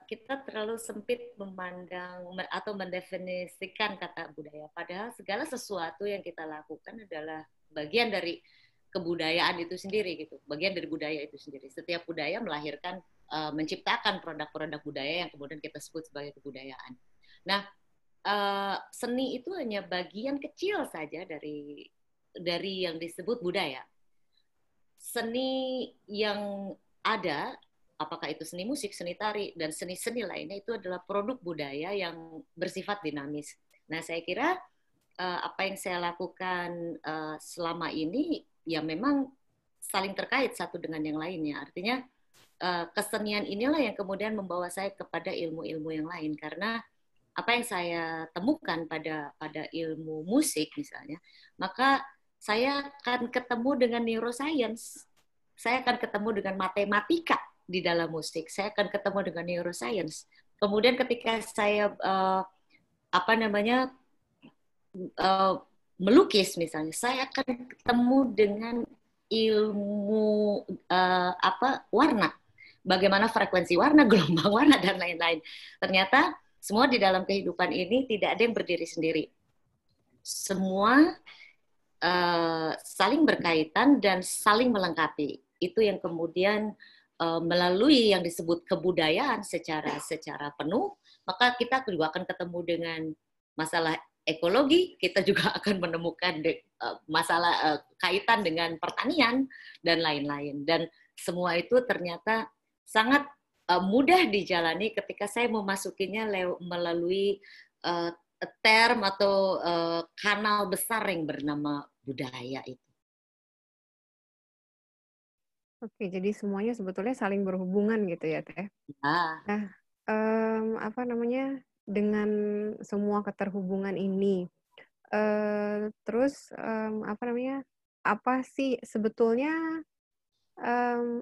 kita terlalu sempit memandang atau mendefinisikan kata budaya. Padahal segala sesuatu yang kita lakukan adalah bagian dari kebudayaan itu sendiri gitu, bagian dari budaya itu sendiri. Setiap budaya melahirkan, menciptakan produk-produk budaya yang kemudian kita sebut sebagai kebudayaan. Nah, seni itu hanya bagian kecil saja dari yang disebut budaya. Seni yang ada, apakah itu seni musik, seni tari, dan seni-seni lainnya, itu adalah produk budaya yang bersifat dinamis. Nah, saya kira apa yang saya lakukan selama ini ya memang saling terkait satu dengan yang lainnya. Artinya kesenian inilah yang kemudian membawa saya kepada ilmu-ilmu yang lain, karena apa yang saya temukan pada ilmu musik misalnya, maka saya akan ketemu dengan neuroscience, saya akan ketemu dengan matematika di dalam musik, saya akan ketemu dengan neuroscience. Kemudian ketika saya melukis misalnya, saya akan ketemu dengan ilmu warna, bagaimana frekuensi warna, gelombang warna, dan lain-lain. Ternyata semua di dalam kehidupan ini tidak ada yang berdiri sendiri. Semua saling berkaitan dan saling melengkapi. Itu yang kemudian melalui yang disebut kebudayaan secara penuh, maka kita juga akan ketemu dengan masalah ekologi, kita juga akan menemukan masalah kaitan dengan pertanian dan lain-lain. Dan semua itu ternyata sangat mudah dijalani ketika saya memasukinya melalui term atau kanal besar yang bernama budaya itu. Oke, jadi semuanya sebetulnya saling berhubungan gitu ya, Teh. Nah, dengan semua keterhubungan ini, terus apa sih sebetulnya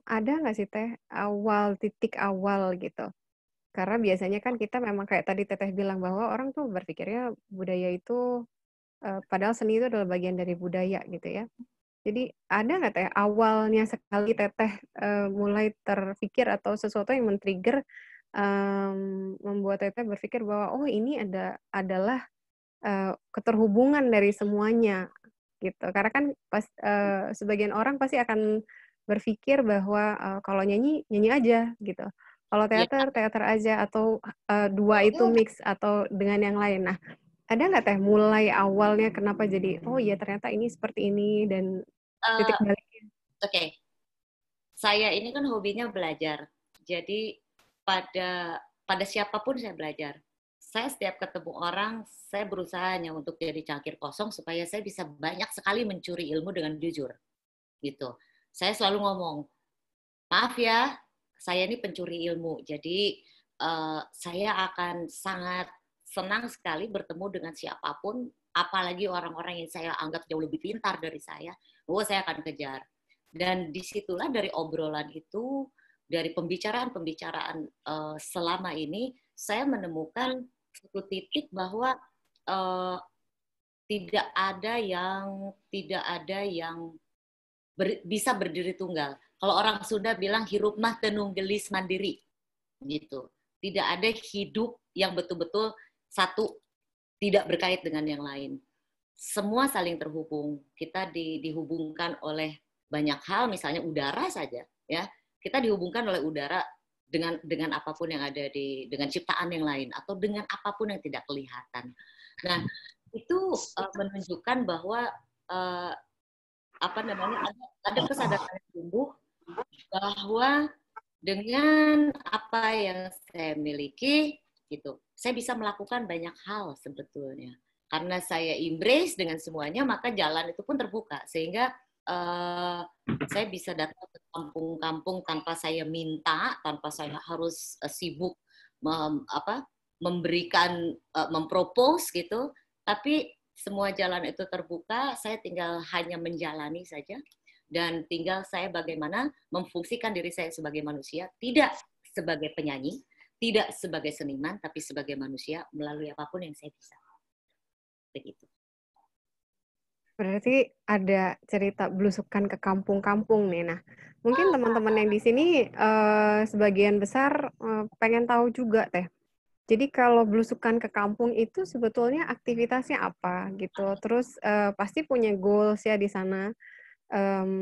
ada nggak sih Teh titik awal gitu? Karena biasanya kan kita memang kayak tadi Teteh bilang bahwa orang tuh berpikirnya budaya itu padahal seni itu adalah bagian dari budaya gitu ya. Jadi ada nggak Teh awalnya sekali Teteh mulai terpikir atau sesuatu yang men-trigger membuat Teteh berpikir bahwa oh ini adalah keterhubungan dari semuanya gitu. Karena kan sebagian orang pasti akan berpikir bahwa kalau nyanyi nyanyi aja gitu. Kalau teater aja atau dua itu mix atau dengan yang lain. Nah, ada nggak Teh mulai awalnya kenapa jadi oh iya ternyata ini seperti ini dan titik baliknya? Oke. Saya ini kan hobinya belajar. Jadi pada siapapun saya belajar. Saya setiap ketemu orang, saya berusaha hanya untuk jadi cangkir kosong supaya saya bisa banyak sekali mencuri ilmu dengan jujur. Gitu. Saya selalu ngomong, maaf ya, saya ini pencuri ilmu. Jadi saya akan sangat senang sekali bertemu dengan siapapun, apalagi orang-orang yang saya anggap jauh lebih pintar dari saya, bahwa saya akan kejar. Dan disitulah dari obrolan itu, dari pembicaraan-pembicaraan selama ini, saya menemukan satu titik bahwa tidak ada yang bisa berdiri tunggal. Kalau orang Sunda bilang hirup mah tenung gelis mandiri, gitu. Tidak ada hidup yang betul-betul satu tidak berkait dengan yang lain. Semua saling terhubung. Kita dihubungkan oleh banyak hal, misalnya udara saja, ya. Kita dihubungkan oleh udara dengan apapun yang ada dengan ciptaan yang lain atau dengan apapun yang tidak kelihatan. Nah, itu menunjukkan bahwa ada kesadaran yang tumbuh bahwa dengan apa yang saya miliki gitu, saya bisa melakukan banyak hal sebetulnya. Karena saya embrace dengan semuanya, maka jalan itu pun terbuka sehingga saya bisa datang ke kampung-kampung tanpa saya minta, tanpa saya harus sibuk memberikan mempropose gitu, tapi semua jalan itu terbuka, saya tinggal hanya menjalani saja dan tinggal saya bagaimana memfungsikan diri saya sebagai manusia, tidak sebagai penyanyi, tidak sebagai seniman, tapi sebagai manusia melalui apapun yang saya bisa. Begitu. Berarti ada cerita belusukan ke kampung-kampung nih. Nah, mungkin teman-teman yang di sini sebagian besar pengen tahu juga teh. Jadi kalau belusukan ke kampung itu sebetulnya aktivitasnya apa gitu. Terus pasti punya goals ya di sana.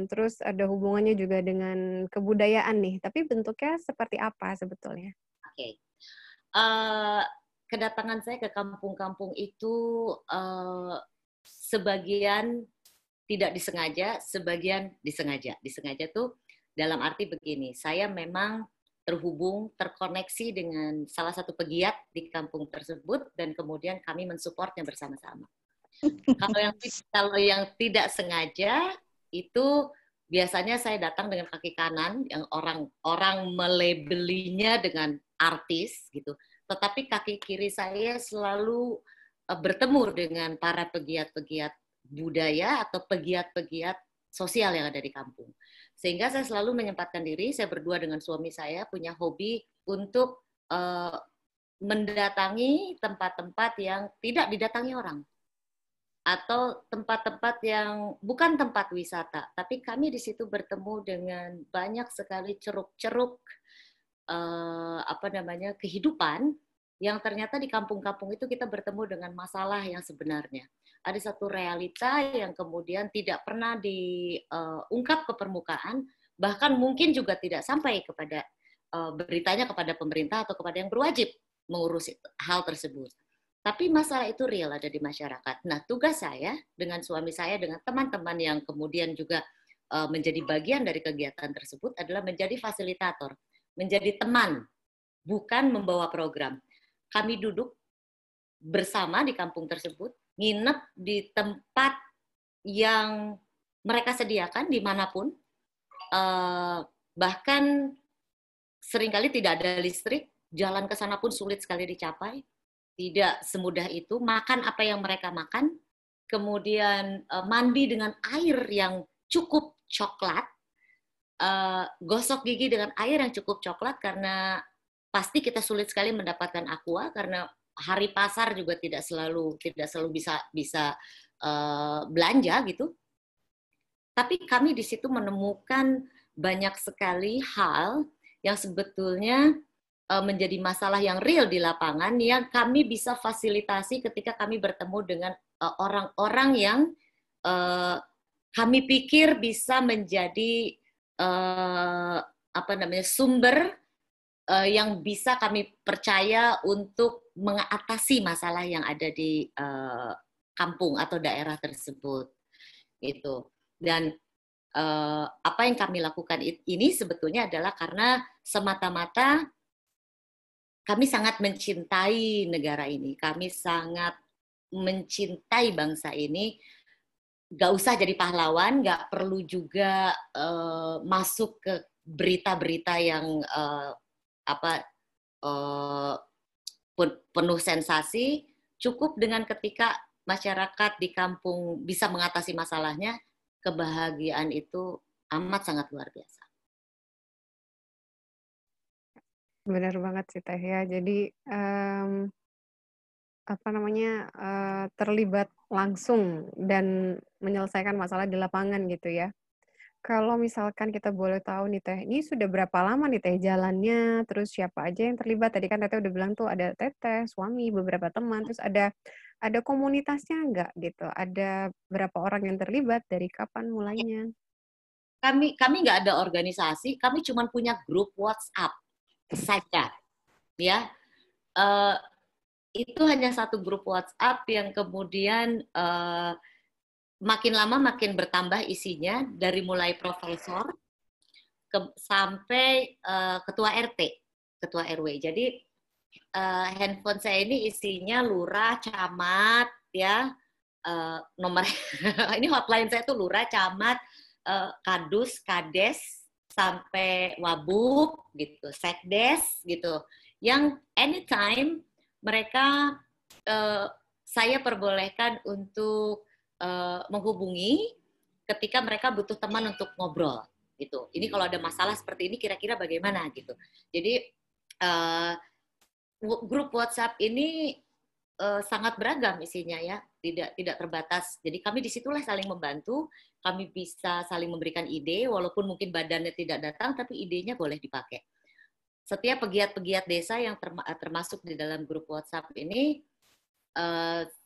Terus ada hubungannya juga dengan kebudayaan nih. Tapi bentuknya seperti apa sebetulnya? Oke. Eh, Kedatangan saya ke kampung-kampung itu sebagian tidak disengaja, sebagian disengaja. Disengaja tuh dalam arti begini, saya memang terhubung, terkoneksi dengan salah satu pegiat di kampung tersebut dan kemudian kami mensupportnya bersama-sama. Kalau yang tidak sengaja itu biasanya saya datang dengan kaki kanan yang orang melabelinya dengan artis gitu. Tetapi kaki kiri saya selalu bertemu dengan para pegiat-pegiat budaya atau pegiat-pegiat sosial yang ada di kampung. Sehingga saya selalu menyempatkan diri, saya berdua dengan suami saya punya hobi untuk mendatangi tempat-tempat yang tidak didatangi orang atau tempat-tempat yang bukan tempat wisata, tapi kami di situ bertemu dengan banyak sekali ceruk-ceruk kehidupan yang ternyata di kampung-kampung itu kita bertemu dengan masalah yang sebenarnya. Ada satu realita yang kemudian tidak pernah diungkap ke permukaan, bahkan mungkin juga tidak sampai kepada beritanya kepada pemerintah atau kepada yang berwajib mengurus hal tersebut. Tapi masalah itu real ada di masyarakat. Nah, tugas saya dengan suami saya, dengan teman-teman yang kemudian juga menjadi bagian dari kegiatan tersebut adalah menjadi fasilitator, menjadi teman, bukan membawa program. Kami duduk bersama di kampung tersebut, nginep di tempat yang mereka sediakan dimanapun, bahkan seringkali tidak ada listrik, jalan ke sana pun sulit sekali dicapai, tidak semudah itu. Makan apa yang mereka makan, kemudian mandi dengan air yang cukup coklat, gosok gigi dengan air yang cukup coklat karena pasti kita sulit sekali mendapatkan aqua karena hari pasar juga tidak selalu bisa belanja gitu. Tapi kami di situ menemukan banyak sekali hal yang sebetulnya menjadi masalah yang real di lapangan yang kami bisa fasilitasi ketika kami bertemu dengan orang-orang yang kami pikir bisa menjadi sumber yang bisa kami percaya untuk mengatasi masalah yang ada di kampung atau daerah tersebut gitu. Dan apa yang kami lakukan ini sebetulnya adalah karena semata-mata kami sangat mencintai negara ini, kami sangat mencintai bangsa ini. Gak usah jadi pahlawan, gak perlu juga masuk ke berita-berita yang penuh sensasi. Cukup dengan ketika masyarakat di kampung bisa mengatasi masalahnya, kebahagiaan itu amat sangat luar biasa. Benar banget sih Teh ya. Jadi terlibat langsung dan menyelesaikan masalah di lapangan gitu ya. Kalau misalkan kita boleh tahu nih Teh, ini sudah berapa lama nih Teh jalannya, terus siapa aja yang terlibat? Tadi kan Teteh udah bilang tuh ada Teteh, suami, beberapa teman, terus ada komunitasnya nggak gitu? Ada berapa orang yang terlibat? Dari kapan mulainya? Kami nggak ada organisasi, kami cuma punya grup WhatsApp saja, ya. Itu hanya satu grup WhatsApp yang kemudian makin lama makin bertambah isinya dari mulai profesor sampai ketua RT, ketua RW. Jadi handphone saya ini isinya lurah, camat, ya, nomor ini hotline saya tuh lurah, camat, kadus, kades, sampai wabub gitu, sekdes gitu. Yang anytime mereka saya perbolehkan untuk menghubungi ketika mereka butuh teman untuk ngobrol gitu. Ini kalau ada masalah seperti ini kira-kira bagaimana gitu. Jadi grup WhatsApp ini sangat beragam isinya ya, tidak terbatas. Jadi kami disitulah saling membantu, kami bisa saling memberikan ide, walaupun mungkin badannya tidak datang, tapi idenya boleh dipakai. Setiap pegiat-pegiat desa yang termasuk di dalam grup WhatsApp ini,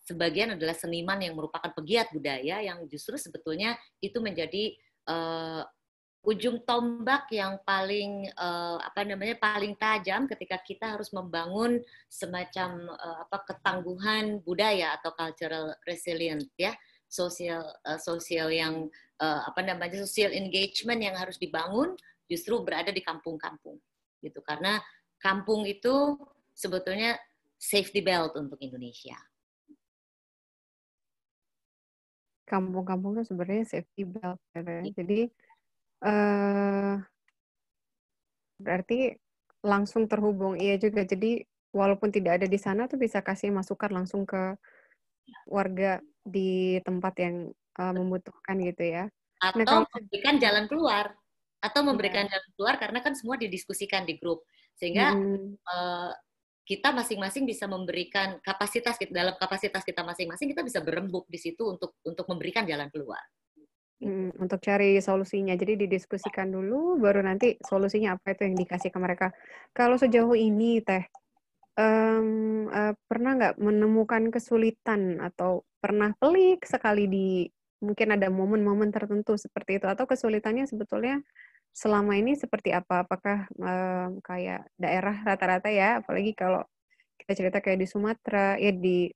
sebagian adalah seniman yang merupakan pegiat budaya yang justru sebetulnya itu menjadi ujung tombak yang paling paling tajam ketika kita harus membangun semacam ketangguhan budaya atau cultural resilience ya, sosial yang social engagement yang harus dibangun justru berada di kampung-kampung gitu, karena kampung itu sebetulnya safety belt untuk Indonesia. Kampung-kampung itu sebenarnya safety belt gitu ya. Jadi berarti langsung terhubung, iya juga. Jadi walaupun tidak ada di sana tuh bisa kasih masukan langsung ke warga di tempat yang membutuhkan gitu ya. Nah Atau kalau memberikan jalan keluar, ya, karena kan semua didiskusikan di grup, sehingga kita masing-masing bisa memberikan dalam kapasitas kita masing-masing, kita bisa berembuk di situ untuk memberikan jalan keluar. Untuk cari solusinya. Jadi didiskusikan dulu, baru nanti solusinya apa itu yang dikasih ke mereka. Kalau sejauh ini, Teh, pernah nggak menemukan kesulitan atau pernah pelik sekali di mungkin ada momen-momen tertentu seperti itu, atau kesulitannya sebetulnya selama ini seperti apa? Apakah kayak daerah rata-rata ya, apalagi kalau kita cerita kayak di Sumatera, ya di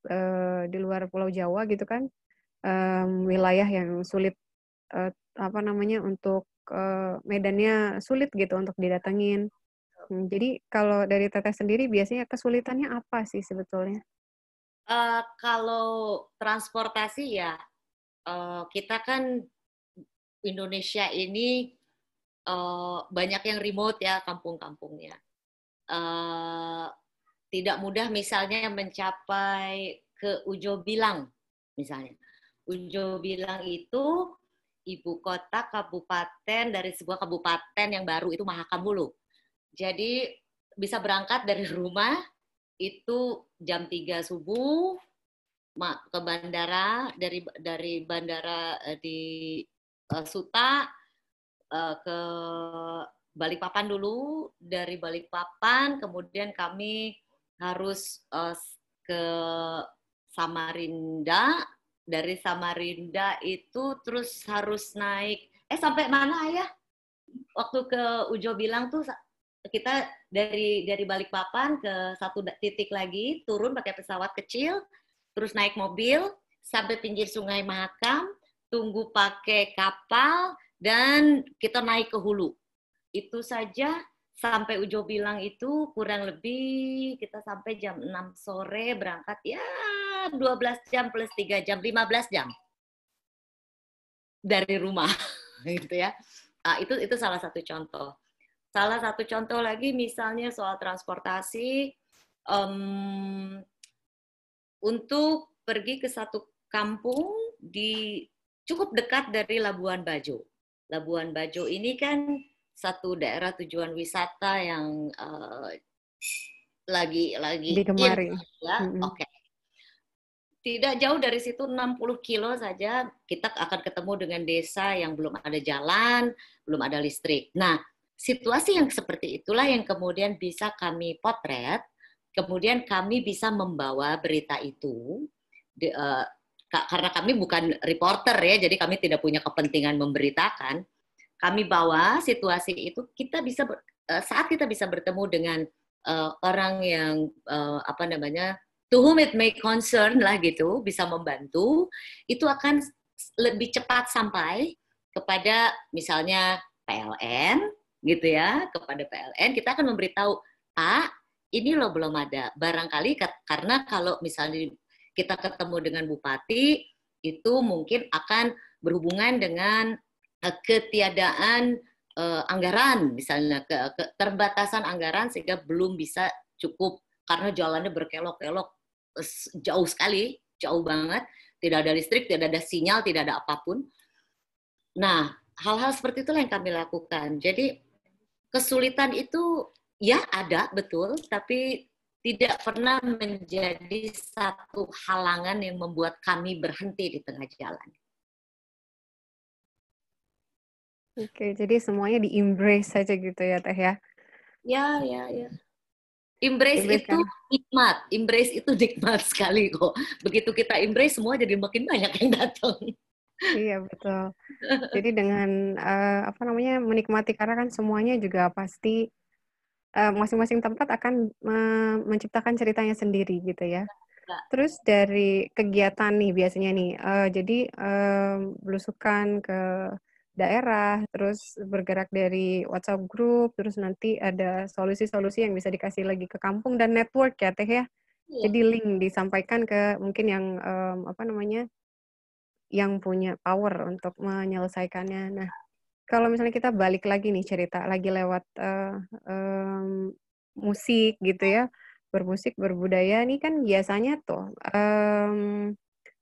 luar Pulau Jawa gitu kan, wilayah yang sulit untuk medannya sulit gitu untuk didatengin. Jadi kalau dari Teteh sendiri biasanya kesulitannya apa sih sebetulnya? Kalau transportasi ya, kita kan Indonesia ini banyak yang remote ya kampung-kampungnya. Tidak mudah misalnya mencapai ke Ujo Bilang misalnya. Ujo Bilang itu ibu kota kabupaten dari sebuah kabupaten yang baru, itu Mahakam Hulu. Jadi bisa berangkat dari rumah itu jam 3 subuh ke bandara, dari bandara di Suta ke Balikpapan dulu, dari Balikpapan kemudian kami harus ke Samarinda, dari Samarinda itu terus harus naik sampai mana ya? Waktu ke Ujo Bilang tuh kita dari Balikpapan ke satu titik lagi, turun pakai pesawat kecil, terus naik mobil sampai pinggir Sungai Mahakam, tunggu pakai kapal, dan kita naik ke hulu. Itu saja sampai Ujo Bilang itu kurang lebih kita sampai jam 6 sore, berangkat ya 12 jam plus 3 jam, 15 jam dari rumah gitu ya. Nah, itu salah satu contoh. Salah satu contoh lagi misalnya soal transportasi, untuk pergi ke satu kampung cukup dekat dari Labuan Bajo. Labuan Bajo ini kan satu daerah tujuan wisata yang lagi Digemari. ya. Oke. Tidak jauh dari situ 60 kilo saja kita akan ketemu dengan desa yang belum ada jalan, belum ada listrik. Nah, situasi yang seperti itulah yang kemudian bisa kami potret, kemudian kami bisa membawa berita itu, karena kami bukan reporter ya, jadi kami tidak punya kepentingan memberitakan. Kami bawa situasi itu, saat kita bisa bertemu dengan orang yang to whom it may concern lah gitu, bisa membantu, itu akan lebih cepat sampai kepada misalnya PLN gitu ya, kepada PLN kita akan memberitahu, Pak, ini loh belum ada. Barangkali karena kalau misalnya kita ketemu dengan bupati, itu mungkin akan berhubungan dengan ketiadaan anggaran, misalnya keterbatasan anggaran sehingga belum bisa cukup karena jalannya berkelok-kelok jauh sekali, jauh banget, tidak ada listrik, tidak ada sinyal, tidak ada apapun. Nah, hal-hal seperti itulah yang kami lakukan. Jadi kesulitan itu ya ada, betul, tapi tidak pernah menjadi satu halangan yang membuat kami berhenti di tengah jalan. Oke, jadi semuanya di-embrace saja gitu ya, Teh ya? Ya, ya, ya. Embrace Embrace itu kan? nikmat. Embrace itu nikmat sekali kok. Begitu kita embrace, semua jadi makin banyak yang datang. Iya, betul. Jadi dengan, apa namanya, menikmati karena kan semuanya juga pasti, masing-masing tempat akan menciptakan ceritanya sendiri gitu ya. Terus dari kegiatan nih biasanya nih, jadi, belusukan ke daerah, terus bergerak dari WhatsApp group, terus nanti ada solusi-solusi yang bisa dikasih lagi ke kampung dan network ya, Teh, ya? Iya. Jadi link disampaikan ke mungkin yang, apa namanya, yang punya power untuk menyelesaikannya. Nah, kalau misalnya kita balik lagi nih cerita, lagi lewat, musik gitu ya, bermusik, berbudaya nih kan biasanya tuh,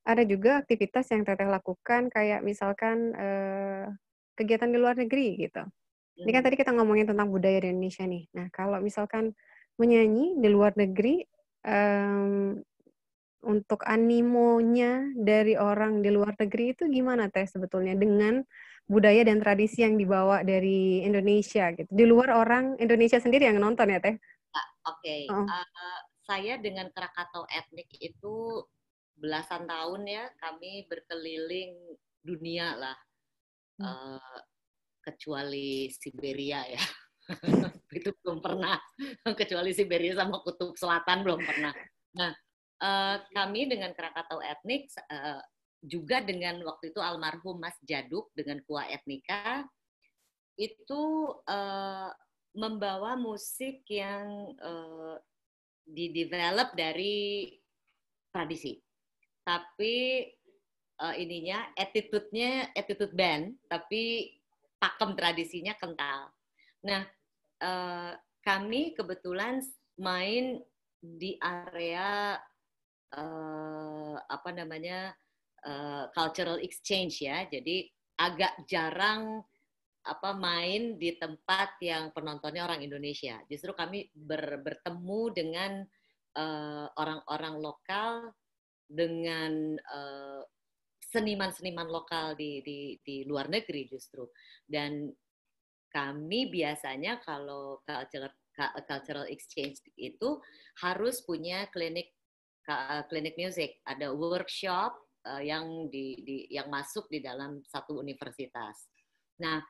ada juga aktivitas yang Teteh lakukan kayak misalkan, kegiatan di luar negeri gitu. Ini kan tadi kita ngomongin tentang budaya di Indonesia nih. Nah, kalau misalkan menyanyi di luar negeri, mmm, untuk animonya dari orang di luar negeri itu gimana Teh sebetulnya dengan budaya dan tradisi yang dibawa dari Indonesia gitu? Di luar orang Indonesia sendiri yang nonton ya, Teh? Oke. Heeh. Saya dengan Krakatau Etnik itu belasan tahun ya, kami berkeliling dunia lah, Mmm. uh, kecuali Siberia ya. Itu belum pernah, kecuali Siberia sama Kutub Selatan belum pernah. Nah, kami dengan Krakatau Etnik, juga dengan waktu itu almarhum Mas Jaduk dengan Kua Etnika, itu membawa musik yang didevelop dari tradisi. Tapi ininya attitude band, tapi pakem tradisinya kental. Nah, kami kebetulan main di area apa namanya cultural exchange ya. Jadi agak jarang main di tempat yang penontonnya orang Indonesia. Justru kami bertemu dengan orang-orang lokal, dengan seniman-seniman lokal di luar negeri justru. Dan kami biasanya kalau cultural exchange itu harus punya klinik music, ada workshop yang yang masuk di dalam satu universitas. Nah,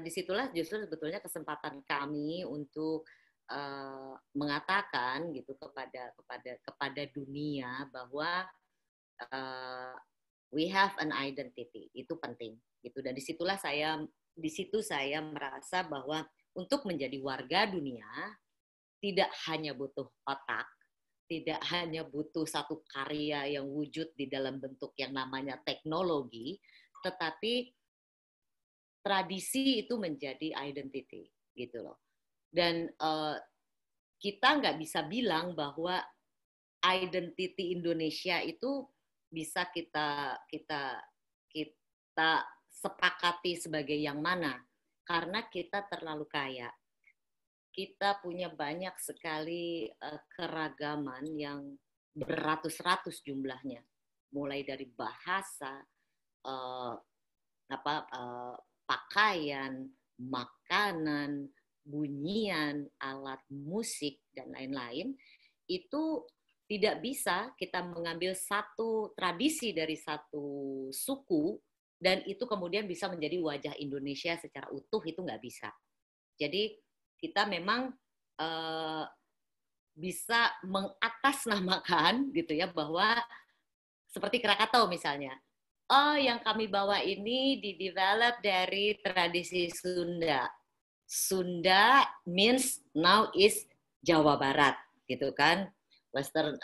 disitulah justru sebetulnya kesempatan kami untuk mengatakan gitu kepada dunia bahwa we have an identity, itu penting gitu. Dan di situ saya merasa bahwa untuk menjadi warga dunia tidak hanya butuh otak, tidak hanya butuh satu karya yang wujud di dalam bentuk yang namanya teknologi, tetapi tradisi itu menjadi identity gitu loh. Dan kita nggak bisa bilang bahwa identity Indonesia itu bisa kita sepakati sebagai yang mana, karena kita terlalu kaya. Kita punya banyak sekali keragaman yang beratus-ratus jumlahnya, mulai dari bahasa, pakaian, makanan, bunyian, alat musik dan lain-lain. Itu tidak bisa kita mengambil satu tradisi dari satu suku dan itu kemudian bisa menjadi wajah Indonesia secara utuh, itu nggak bisa. Jadi kita memang bisa mengatasnamakan gitu ya, bahwa seperti Krakatau misalnya, yang kami bawa ini didevelop dari tradisi Sunda. Sunda means now is Jawa Barat gitu kan, Western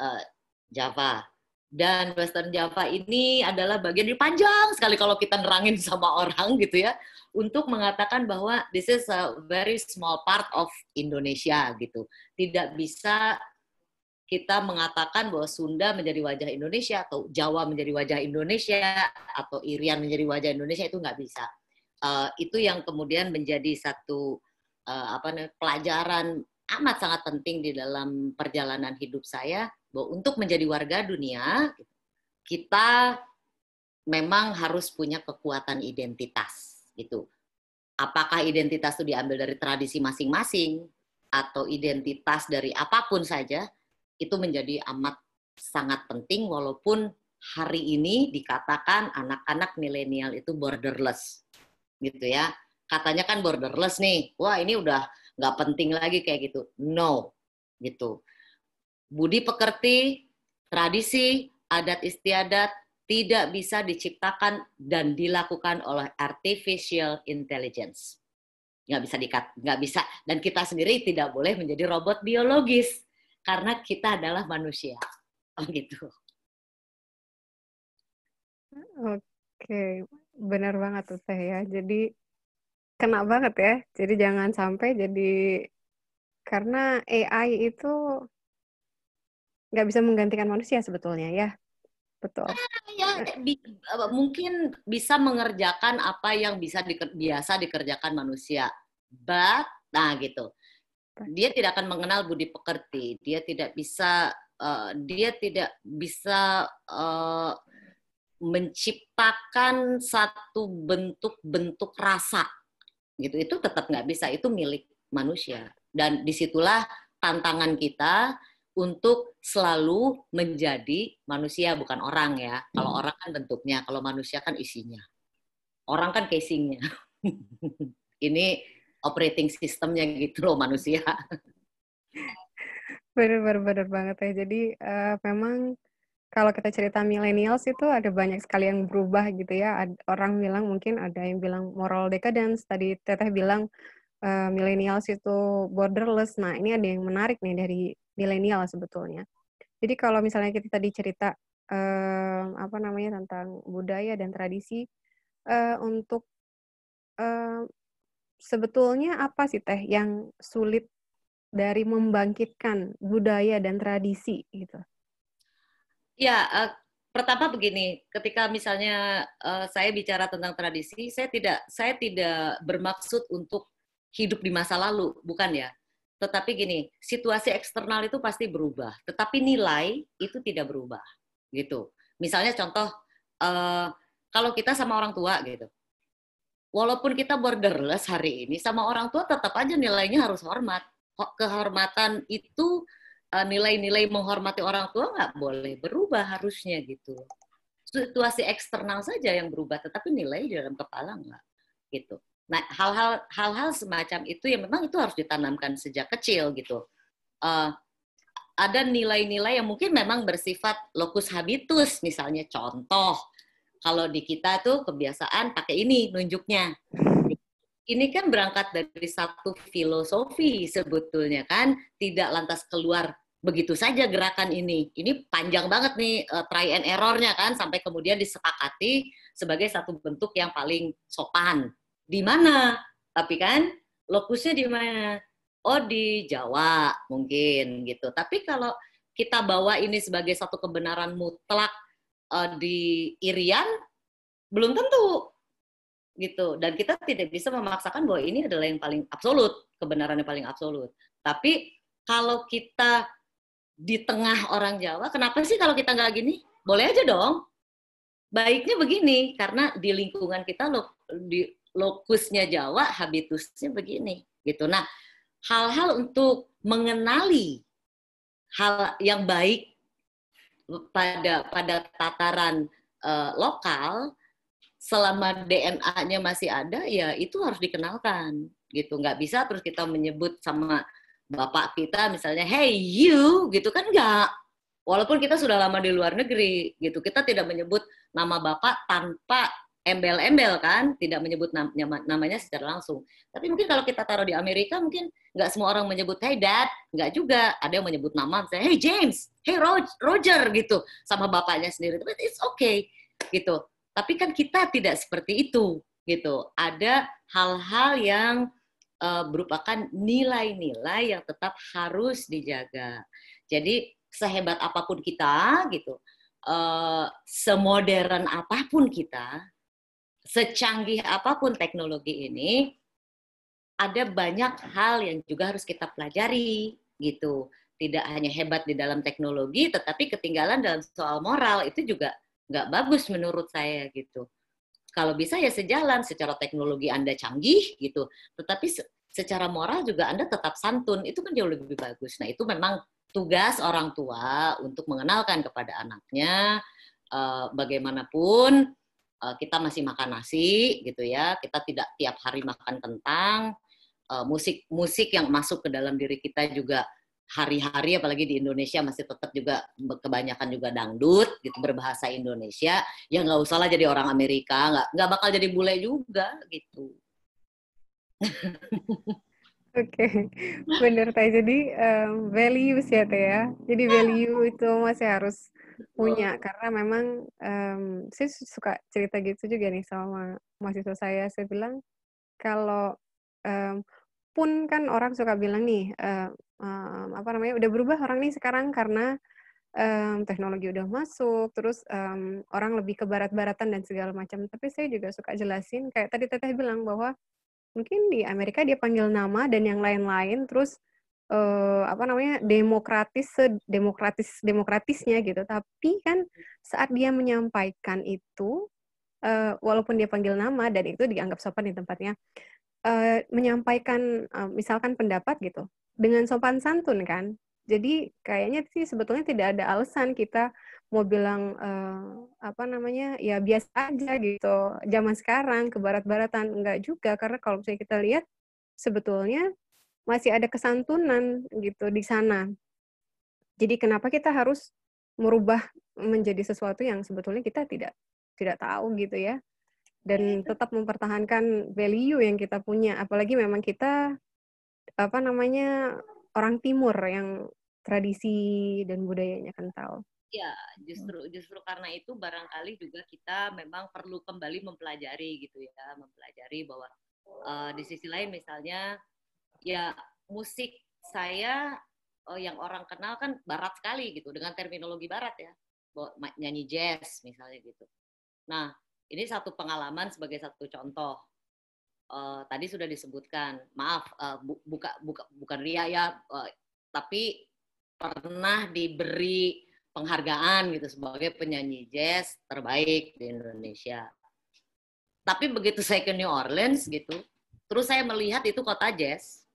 Java. Dan Western Java ini adalah bagian yang panjang sekali kalau kita nerangin sama orang gitu ya, untuk mengatakan bahwa this is a very small part of Indonesia gitu. Tidak bisa kita mengatakan bahwa Sunda menjadi wajah Indonesia atau Jawa menjadi wajah Indonesia atau Irian menjadi wajah Indonesia, itu nggak bisa. Itu yang kemudian menjadi satu pelajaran amat sangat penting di dalam perjalanan hidup saya, bahwa untuk menjadi warga dunia, kita memang harus punya kekuatan identitas gitu. Apakah identitas itu diambil dari tradisi masing-masing atau identitas dari apapun saja, itu menjadi amat sangat penting, walaupun hari ini dikatakan anak-anak milenial itu borderless gitu ya. Katanya kan borderless nih, wah ini udah nggak penting lagi kayak gitu. No, gitu. Budi pekerti, tradisi, adat istiadat tidak bisa diciptakan dan dilakukan oleh artificial intelligence. Nggak bisa. Dan kita sendiri tidak boleh menjadi robot biologis karena kita adalah manusia. Oh gitu. Oke, benar banget tuh Teh ya. Jadi kena banget ya. Jadi jangan sampai jadi karena AI itu nggak bisa menggantikan manusia sebetulnya ya. Betul. Ya, mungkin bisa mengerjakan apa yang biasa dikerjakan manusia. Nah gitu. Dia tidak akan mengenal budi pekerti. Dia tidak bisa menciptakan satu bentuk-bentuk rasa gitu. Itu tetap nggak bisa. Itu milik manusia. Dan disitulah tantangan kita untuk selalu menjadi manusia, bukan orang ya. Kalau orang kan bentuknya, kalau manusia kan isinya. Orang kan casingnya. Ini operating systemnya gitu loh manusia. Benar banget ya. Jadi memang kalau kita cerita millennials itu ada banyak sekali yang berubah gitu ya. Orang bilang mungkin ada yang bilang moral decadence. Tadi Teteh bilang millennials itu borderless. Nah, ini ada yang menarik nih dari millennial sebetulnya. Jadi kalau misalnya kita tadi cerita apa namanya tentang budaya dan tradisi, untuk sebetulnya apa sih Teh yang sulit dari membangkitkan budaya dan tradisi gitu? Ya, pertama begini, ketika misalnya saya bicara tentang tradisi, saya tidak bermaksud untuk hidup di masa lalu, bukan ya. Tetapi gini, situasi eksternal itu pasti berubah, tetapi nilai itu tidak berubah, gitu. Misalnya contoh, kalau kita sama orang tua gitu, walaupun kita borderless hari ini, sama orang tua tetap aja nilainya harus hormat. Kehormatan itu nilai-nilai menghormati orang tua nggak boleh berubah harusnya gitu. Situasi eksternal saja yang berubah, tetapi nilai di dalam kepala nggak gitu. Nah, hal-hal semacam itu yang memang itu harus ditanamkan sejak kecil gitu. Uh, ada nilai-nilai yang mungkin memang bersifat locus habitus, misalnya contoh, kalau di kita tuh kebiasaan pakai ini nunjuknya. Ini kan berangkat dari satu filosofi sebetulnya kan, tidak lantas keluar begitu saja gerakan ini. Ini panjang banget nih try and error-nya kan, sampai kemudian disepakati sebagai satu bentuk yang paling sopan. Di mana? Tapi kan lokusnya di mana? Oh di Jawa mungkin gitu. Tapi kalau kita bawa ini sebagai satu kebenaran mutlak di Irian, belum tentu gitu. Dan kita tidak bisa memaksakan bahwa ini adalah yang paling absolut, kebenaran yang paling absolut. Tapi kalau kita di tengah orang Jawa, kenapa sih kalau kita nggak gini? Boleh aja dong. Baiknya begini, karena di lingkungan kita di lokusnya Jawa, habitusnya begini. Gitu. Nah, hal-hal untuk mengenali hal yang baik pada tataran lokal, selama DNA-nya masih ada, ya itu harus dikenalkan gitu. Nggak bisa terus kita menyebut sama bapak kita misalnya, hey you, gitu kan nggak. Walaupun kita sudah lama di luar negeri gitu, kita tidak menyebut nama bapak tanpa embel-embel kan, tidak menyebut namanya secara langsung. Tapi mungkin kalau kita taruh di Amerika, mungkin nggak semua orang menyebut hey dad, nggak juga. Ada yang menyebut nama, misalnya hey James, hey Roger gitu, sama bapaknya sendiri. Tapi it's okay gitu. Tapi kan kita tidak seperti itu gitu. Ada hal-hal yang merupakan nilai-nilai yang tetap harus dijaga. Jadi sehebat apapun kita gitu, semodern apapun kita, secanggih apapun teknologi ini, ada banyak hal yang juga harus kita pelajari gitu. Tidak hanya hebat di dalam teknologi, tetapi ketinggalan dalam soal moral itu juga nggak bagus menurut saya gitu. Kalau bisa ya sejalan, secara teknologi Anda canggih gitu, tetapi secara moral juga Anda tetap santun, itu kan jauh lebih bagus. Nah itu memang tugas orang tua untuk mengenalkan kepada anaknya, bagaimanapun kita masih makan nasi gitu ya, kita tidak tiap hari makan kentang, musik yang masuk ke dalam diri kita juga hari-hari, apalagi di Indonesia masih tetap juga kebanyakan juga dangdut gitu, berbahasa Indonesia, ya nggak usah lah jadi orang Amerika, nggak bakal jadi bule juga gitu. Oke, bener Teh. Jadi values ya Teh ya. Jadi value itu masih harus punya karena memang saya suka cerita gitu juga nih sama mahasiswa saya. Saya bilang kalau pun kan orang suka bilang nih apa namanya udah berubah orang nih sekarang karena teknologi udah masuk, terus orang lebih ke barat-baratan dan segala macam. Tapi saya juga suka jelasin kayak tadi Teteh bilang bahwa mungkin di Amerika dia panggil nama dan yang lain-lain, terus, apa namanya, demokratis sedemokratis-demokratisnya gitu. Tapi kan saat dia menyampaikan itu, walaupun dia panggil nama dan itu dianggap sopan di tempatnya, menyampaikan, misalkan pendapat gitu, dengan sopan santun kan. Jadi kayaknya sih sebetulnya tidak ada alasan kita mau bilang, apa namanya, ya biasa aja gitu, zaman sekarang ke barat-baratan, enggak juga. Karena kalau misalnya kita lihat, sebetulnya masih ada kesantunan gitu di sana. Jadi kenapa kita harus merubah menjadi sesuatu yang sebetulnya kita tidak tidak tahu gitu ya, dan tetap mempertahankan value yang kita punya. Apalagi memang kita, apa namanya, orang timur yang tradisi dan budayanya kental. Ya, justru karena itu barangkali juga kita memang perlu kembali mempelajari gitu ya, mempelajari bahwa di sisi lain misalnya ya musik saya yang orang kenal kan barat sekali gitu dengan terminologi barat ya, nyanyi jazz misalnya gitu. Nah, ini satu pengalaman sebagai satu contoh. Tadi sudah disebutkan, maaf, bukan ria ya, tapi pernah diberi penghargaan gitu sebagai penyanyi jazz terbaik di Indonesia. Tapi begitu saya ke New Orleans gitu, terus saya melihat itu kota jazz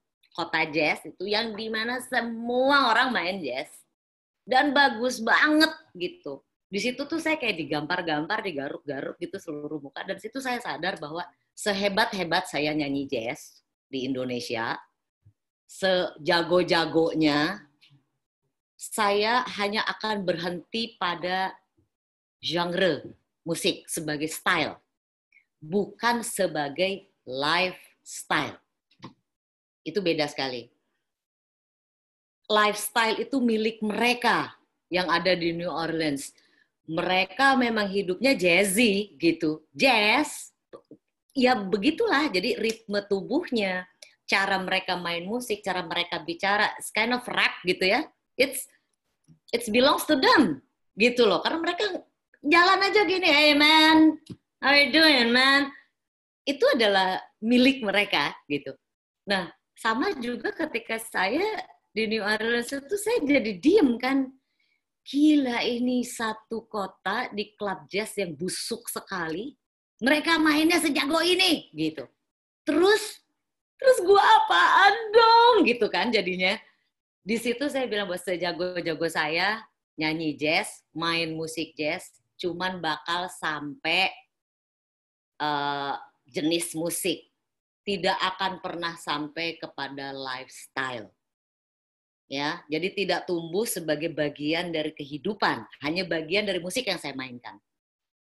itu yang dimana semua orang main jazz dan bagus banget gitu. Di situ tuh saya kayak digampar-gampar, digaruk-garuk gitu seluruh muka, dan situ saya sadar bahwa sehebat-hebat saya nyanyi jazz di Indonesia, sejago-jagonya, saya hanya akan berhenti pada genre musik sebagai style, bukan sebagai lifestyle. Itu beda sekali. Lifestyle itu milik mereka yang ada di New Orleans. Mereka memang hidupnya jazzy gitu. Jazz, ya begitulah. Jadi ritme tubuhnya, cara mereka main musik, cara mereka bicara, it's kind of rap gitu ya. It belongs to them gitu loh. Karena mereka jalan aja gini, hey man, how you doing man? Itu adalah milik mereka gitu. Nah, sama juga ketika saya di New Orleans itu saya jadi diem kan. Gila, ini satu kota di klub jazz yang busuk sekali. Mereka mainnya sejago ini gitu. Terus gua apaan dong gitu kan jadinya. Di situ saya bilang bahwa sejago-jago saya nyanyi jazz, main musik jazz, cuman bakal sampai jenis musik. Tidak akan pernah sampai kepada lifestyle. Ya, jadi tidak tumbuh sebagai bagian dari kehidupan, hanya bagian dari musik yang saya mainkan.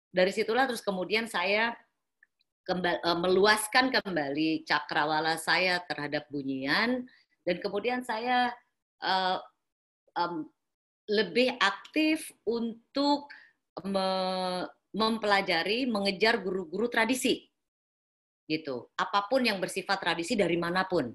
Dari situlah terus kemudian saya meluaskan kembali cakrawala saya terhadap bunyian, dan kemudian saya lebih aktif untuk mempelajari, mengejar guru-guru tradisi, gitu. Apapun yang bersifat tradisi dari manapun,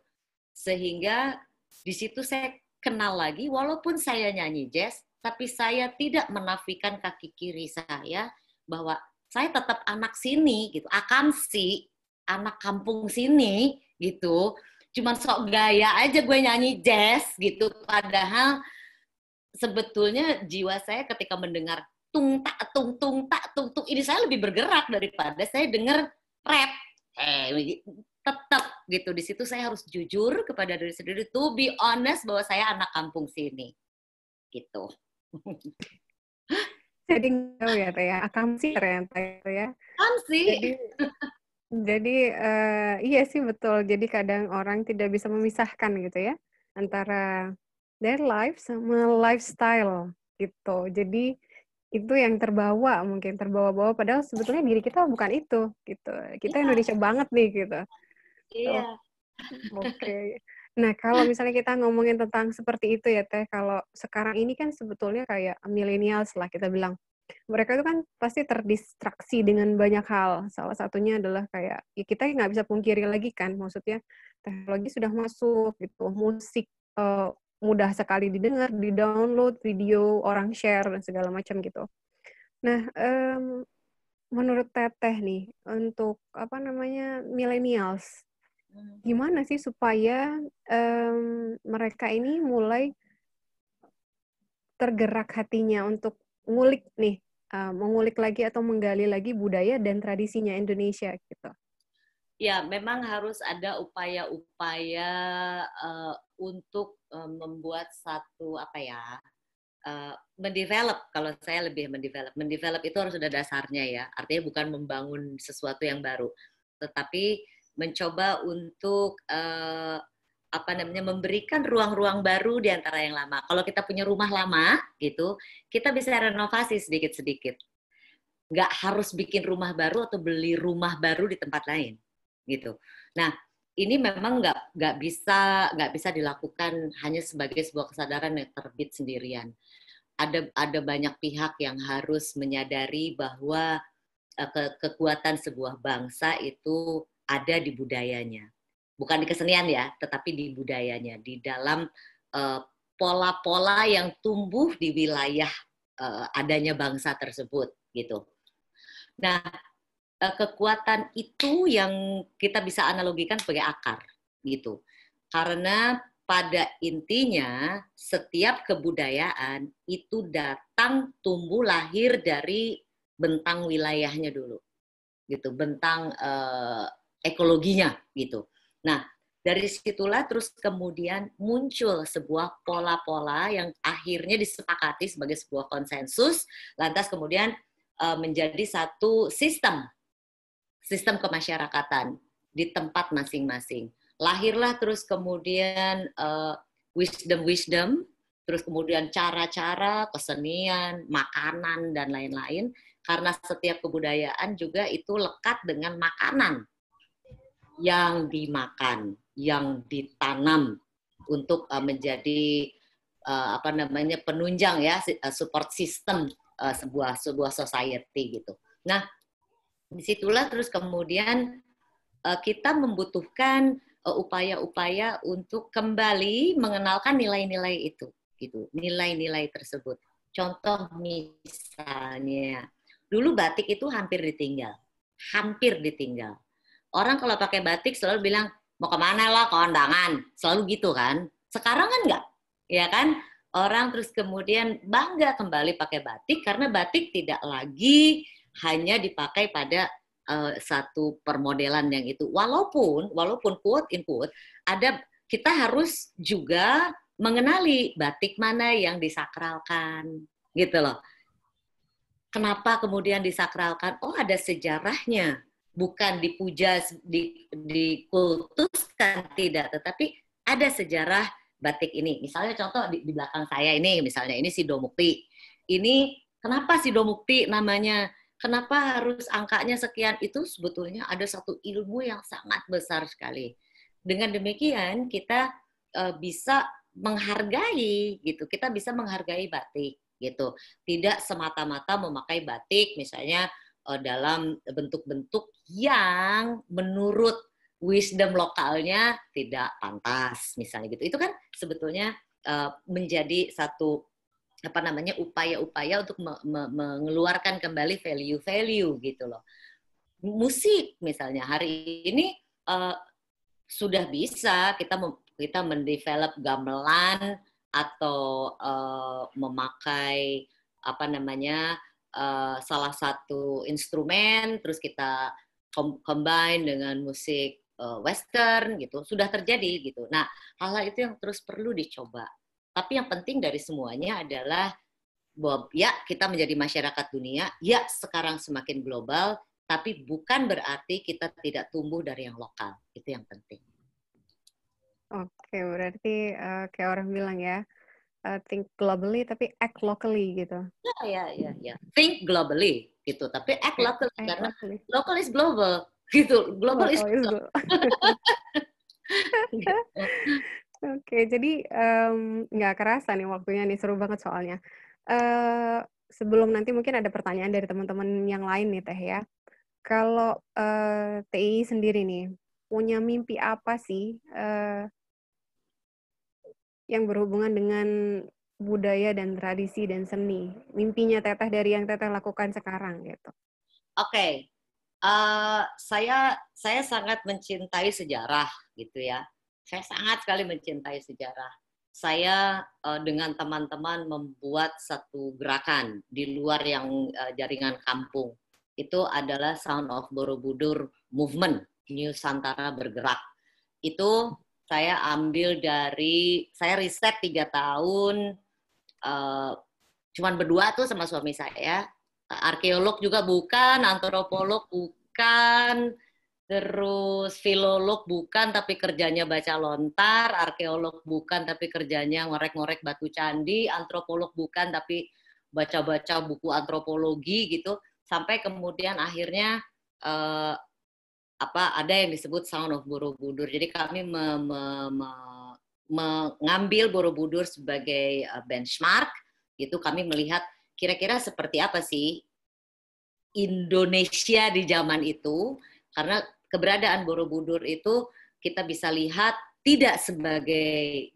sehingga di situ saya kenal lagi, walaupun saya nyanyi jazz, tapi saya tidak menafikan kaki kiri saya bahwa saya tetap anak sini gitu, akamsi, anak kampung sini gitu. cuman sok gaya aja gue nyanyi jazz gitu. Padahal sebetulnya jiwa saya ketika mendengar tung tak tung tung tak tung tung ini saya lebih bergerak daripada saya dengar rap. Tetap gitu, di situ saya harus jujur kepada diri sendiri, to be honest bahwa saya anak kampung sini gitu. Jadi tahu ya Teh ya, akamsi ternyata itu ya. Sih. Jadi iya sih betul. Jadi kadang orang tidak bisa memisahkan gitu ya antara their life sama lifestyle gitu. Jadi itu yang mungkin terbawa-bawa padahal sebetulnya diri kita bukan itu gitu. Kita Iya. Indonesia banget nih gitu. Tuh. Iya. Oke. Nah, kalau misalnya kita ngomongin tentang seperti itu ya Teh, kalau sekarang ini kan sebetulnya kayak millennials lah kita bilang. Mereka itu kan pasti terdistraksi dengan banyak hal. Salah satunya adalah kayak, ya kita nggak bisa pungkiri lagi kan, maksudnya teknologi sudah masuk gitu, musik mudah sekali didengar, di-download, video orang share dan segala macam gitu. Nah, menurut Teteh nih, untuk apa namanya millennials, gimana sih supaya mereka ini mulai tergerak hatinya untuk mengulik lagi atau menggali lagi budaya dan tradisinya Indonesia gitu. Ya, memang harus ada upaya-upaya untuk membuat satu apa ya, mendevelop. Kalau saya lebih mendevelop itu harus ada dasarnya ya. Artinya bukan membangun sesuatu yang baru, tetapi mencoba untuk apa namanya, memberikan ruang-ruang baru di antara yang lama. Kalau kita punya rumah lama gitu, kita bisa renovasi sedikit-sedikit. Nggak harus bikin rumah baru atau beli rumah baru di tempat lain gitu. Nah, ini memang nggak bisa dilakukan hanya sebagai sebuah kesadaran yang terbit sendirian. Ada banyak pihak yang harus menyadari bahwa kekuatan sebuah bangsa itu ada di budayanya, bukan di kesenian ya, tetapi di budayanya, di dalam pola-pola yang tumbuh di wilayah adanya bangsa tersebut gitu. Nah, kekuatan itu yang kita bisa analogikan sebagai akar gitu. Karena pada intinya setiap kebudayaan itu datang tumbuh lahir dari bentang wilayahnya dulu. Gitu, bentang ekologinya gitu. Nah, dari situlah terus kemudian muncul sebuah pola-pola yang akhirnya disepakati sebagai sebuah konsensus, lantas kemudian menjadi satu sistem kemasyarakatan di tempat masing-masing. Lahirlah terus kemudian wisdom, terus kemudian cara-cara, kesenian, makanan, dan lain-lain. Karena setiap kebudayaan juga itu lekat dengan makanan yang dimakan, yang ditanam untuk menjadi apa namanya, penunjang ya, support system sebuah society gitu. Nah, disitulah terus kemudian kita membutuhkan upaya-upaya untuk kembali mengenalkan nilai-nilai itu, gitu, nilai-nilai tersebut. Contoh misalnya, dulu batik itu hampir ditinggal. Orang kalau pakai batik selalu bilang mau kemana lah, kondangan, selalu gitu kan. Sekarang kan enggak, ya kan? Orang terus kemudian bangga kembali pakai batik karena batik tidak lagi hanya dipakai pada satu permodelan yang itu. Walaupun quote in quote kita harus juga mengenali batik mana yang disakralkan, gitu loh. Kenapa kemudian disakralkan? Oh, ada sejarahnya. Bukan dipuja, dikultuskan, tidak. Tetapi ada sejarah batik ini. Misalnya contoh di belakang saya ini, misalnya ini Sido Mukti. Ini kenapa Sido Mukti namanya? Kenapa harus angkanya sekian? Itu sebetulnya ada satu ilmu yang sangat besar sekali. Dengan demikian kita bisa menghargai gitu. Kita bisa menghargai batik gitu. Tidak semata-mata memakai batik misalnya dalam bentuk-bentuk yang menurut wisdom lokalnya tidak pantas misalnya gitu. Itu kan sebetulnya menjadi satu apa namanya, upaya-upaya untuk mengeluarkan kembali value-value gitu loh. Musik misalnya hari ini sudah bisa kita mendevelop gamelan atau memakai apa namanya salah satu instrumen, terus kita combine dengan musik western gitu, sudah terjadi gitu. Nah, hal-hal itu yang terus perlu dicoba. Tapi yang penting dari semuanya adalah bahwa ya kita menjadi masyarakat dunia, ya sekarang semakin global, tapi bukan berarti kita tidak tumbuh dari yang lokal. Itu yang penting. Oke, berarti kayak orang bilang ya, think globally tapi act locally gitu. Ya. Think globally gitu, tapi act Oke, locally act karena locally. local is global gitu. Global is Local is global. global. Oke, jadi nggak kerasa nih waktunya nih, seru banget soalnya. Sebelum nanti mungkin ada pertanyaan dari teman-teman yang lain nih Teh ya. Kalau TI sendiri nih, punya mimpi apa sih yang berhubungan dengan budaya dan tradisi dan seni? Mimpinya Teteh dari yang Teteh lakukan sekarang gitu. Oke, saya sangat mencintai sejarah gitu ya. Saya sangat sekali mencintai sejarah. Saya dengan teman-teman membuat satu gerakan di luar yang jaringan kampung. Itu adalah Sound of Borobudur Movement, Nusantara Bergerak. Itu saya ambil dari, saya riset 3 tahun, cuman berdua tuh sama suami saya. Arkeolog juga bukan, antropolog bukan, terus filolog bukan tapi kerjanya baca lontar, arkeolog bukan tapi kerjanya ngorek-ngorek batu candi, antropolog bukan tapi baca-baca buku antropologi gitu, sampai kemudian akhirnya ada yang disebut Sound of Borobudur. Jadi kami mengambil Borobudur sebagai benchmark, gitu. Kami melihat kira-kira seperti apa sih Indonesia di zaman itu, karena keberadaan Borobudur itu kita bisa lihat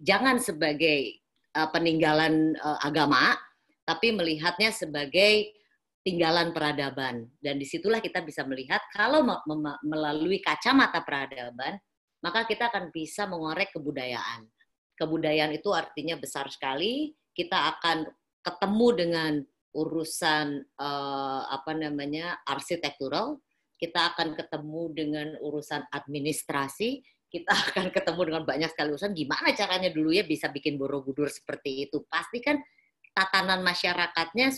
jangan sebagai peninggalan agama, tapi melihatnya sebagai tinggalan peradaban. Dan disitulah kita bisa melihat kalau melalui kacamata peradaban, maka kita akan bisa mengorek kebudayaan. Kebudayaan itu artinya besar sekali. Kita akan ketemu dengan urusan arsitektural, kita akan ketemu dengan urusan administrasi, kita akan ketemu dengan banyak sekali urusan. Gimana caranya dulu ya bisa bikin Borobudur seperti itu? Pasti kan tatanan masyarakatnya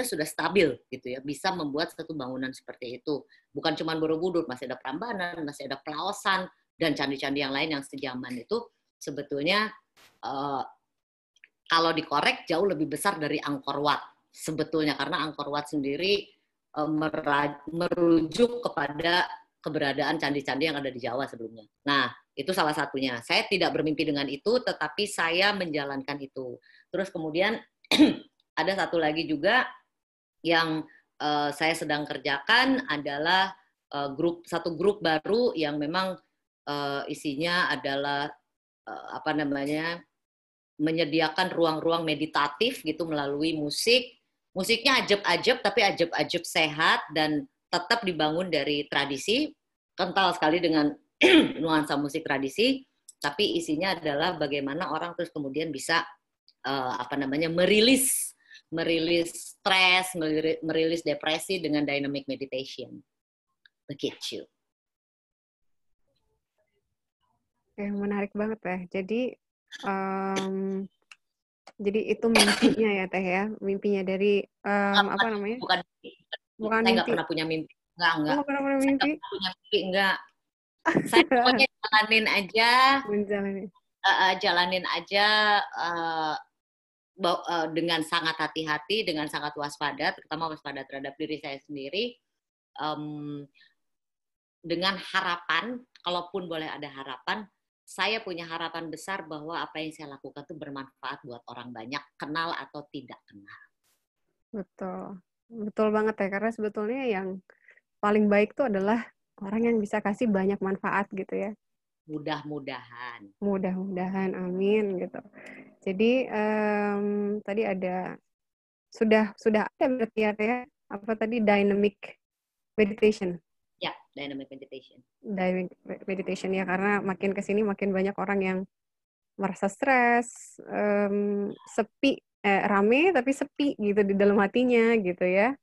sudah stabil gitu ya, bisa membuat satu bangunan seperti itu. Bukan cuma Borobudur, masih ada Prambanan, masih ada Pelaosan dan candi-candi yang lain yang sejaman itu sebetulnya kalau dikorek jauh lebih besar dari Angkor Wat sebetulnya, karena Angkor Wat sendiri merujuk kepada keberadaan candi-candi yang ada di Jawa sebelumnya. Nah, itu salah satunya. Saya tidak bermimpi dengan itu, tetapi saya menjalankan itu. Terus kemudian ada satu lagi juga yang saya sedang kerjakan adalah satu grup baru yang memang isinya adalah menyediakan ruang-ruang meditatif gitu melalui musik. Musiknya ajeb-ajeb tapi ajeb-ajeb sehat dan tetap dibangun dari tradisi, kental sekali dengan nuansa musik tradisi, tapi isinya adalah bagaimana orang terus kemudian bisa merilis stres, merilis depresi dengan dynamic meditation. Begitu. Menarik banget ya. Jadi itu mimpinya ya Teh ya, mimpinya dari apa namanya? Bukan saya nggak pernah punya mimpi. Enggak. Nggak pernah punya Saya mimpi? nggak pernah punya mimpi, enggak. Saya pokoknya jalanin aja dengan sangat hati-hati, dengan sangat waspada, terutama waspada terhadap diri saya sendiri, dengan harapan, kalaupun boleh ada harapan, saya punya harapan besar bahwa apa yang saya lakukan itu bermanfaat buat orang banyak, kenal atau tidak kenal. Betul. Betul banget ya, karena sebetulnya yang paling baik itu adalah orang yang bisa kasih banyak manfaat gitu ya. Mudah-mudahan. Mudah-mudahan, amin gitu. Jadi tadi sudah ada berarti ya apa tadi dynamic meditation. Ya, dynamic meditation. Dynamic meditation ya, karena makin kesini makin banyak orang yang merasa stres, sepi, rame tapi sepi gitu di dalam hatinya gitu ya.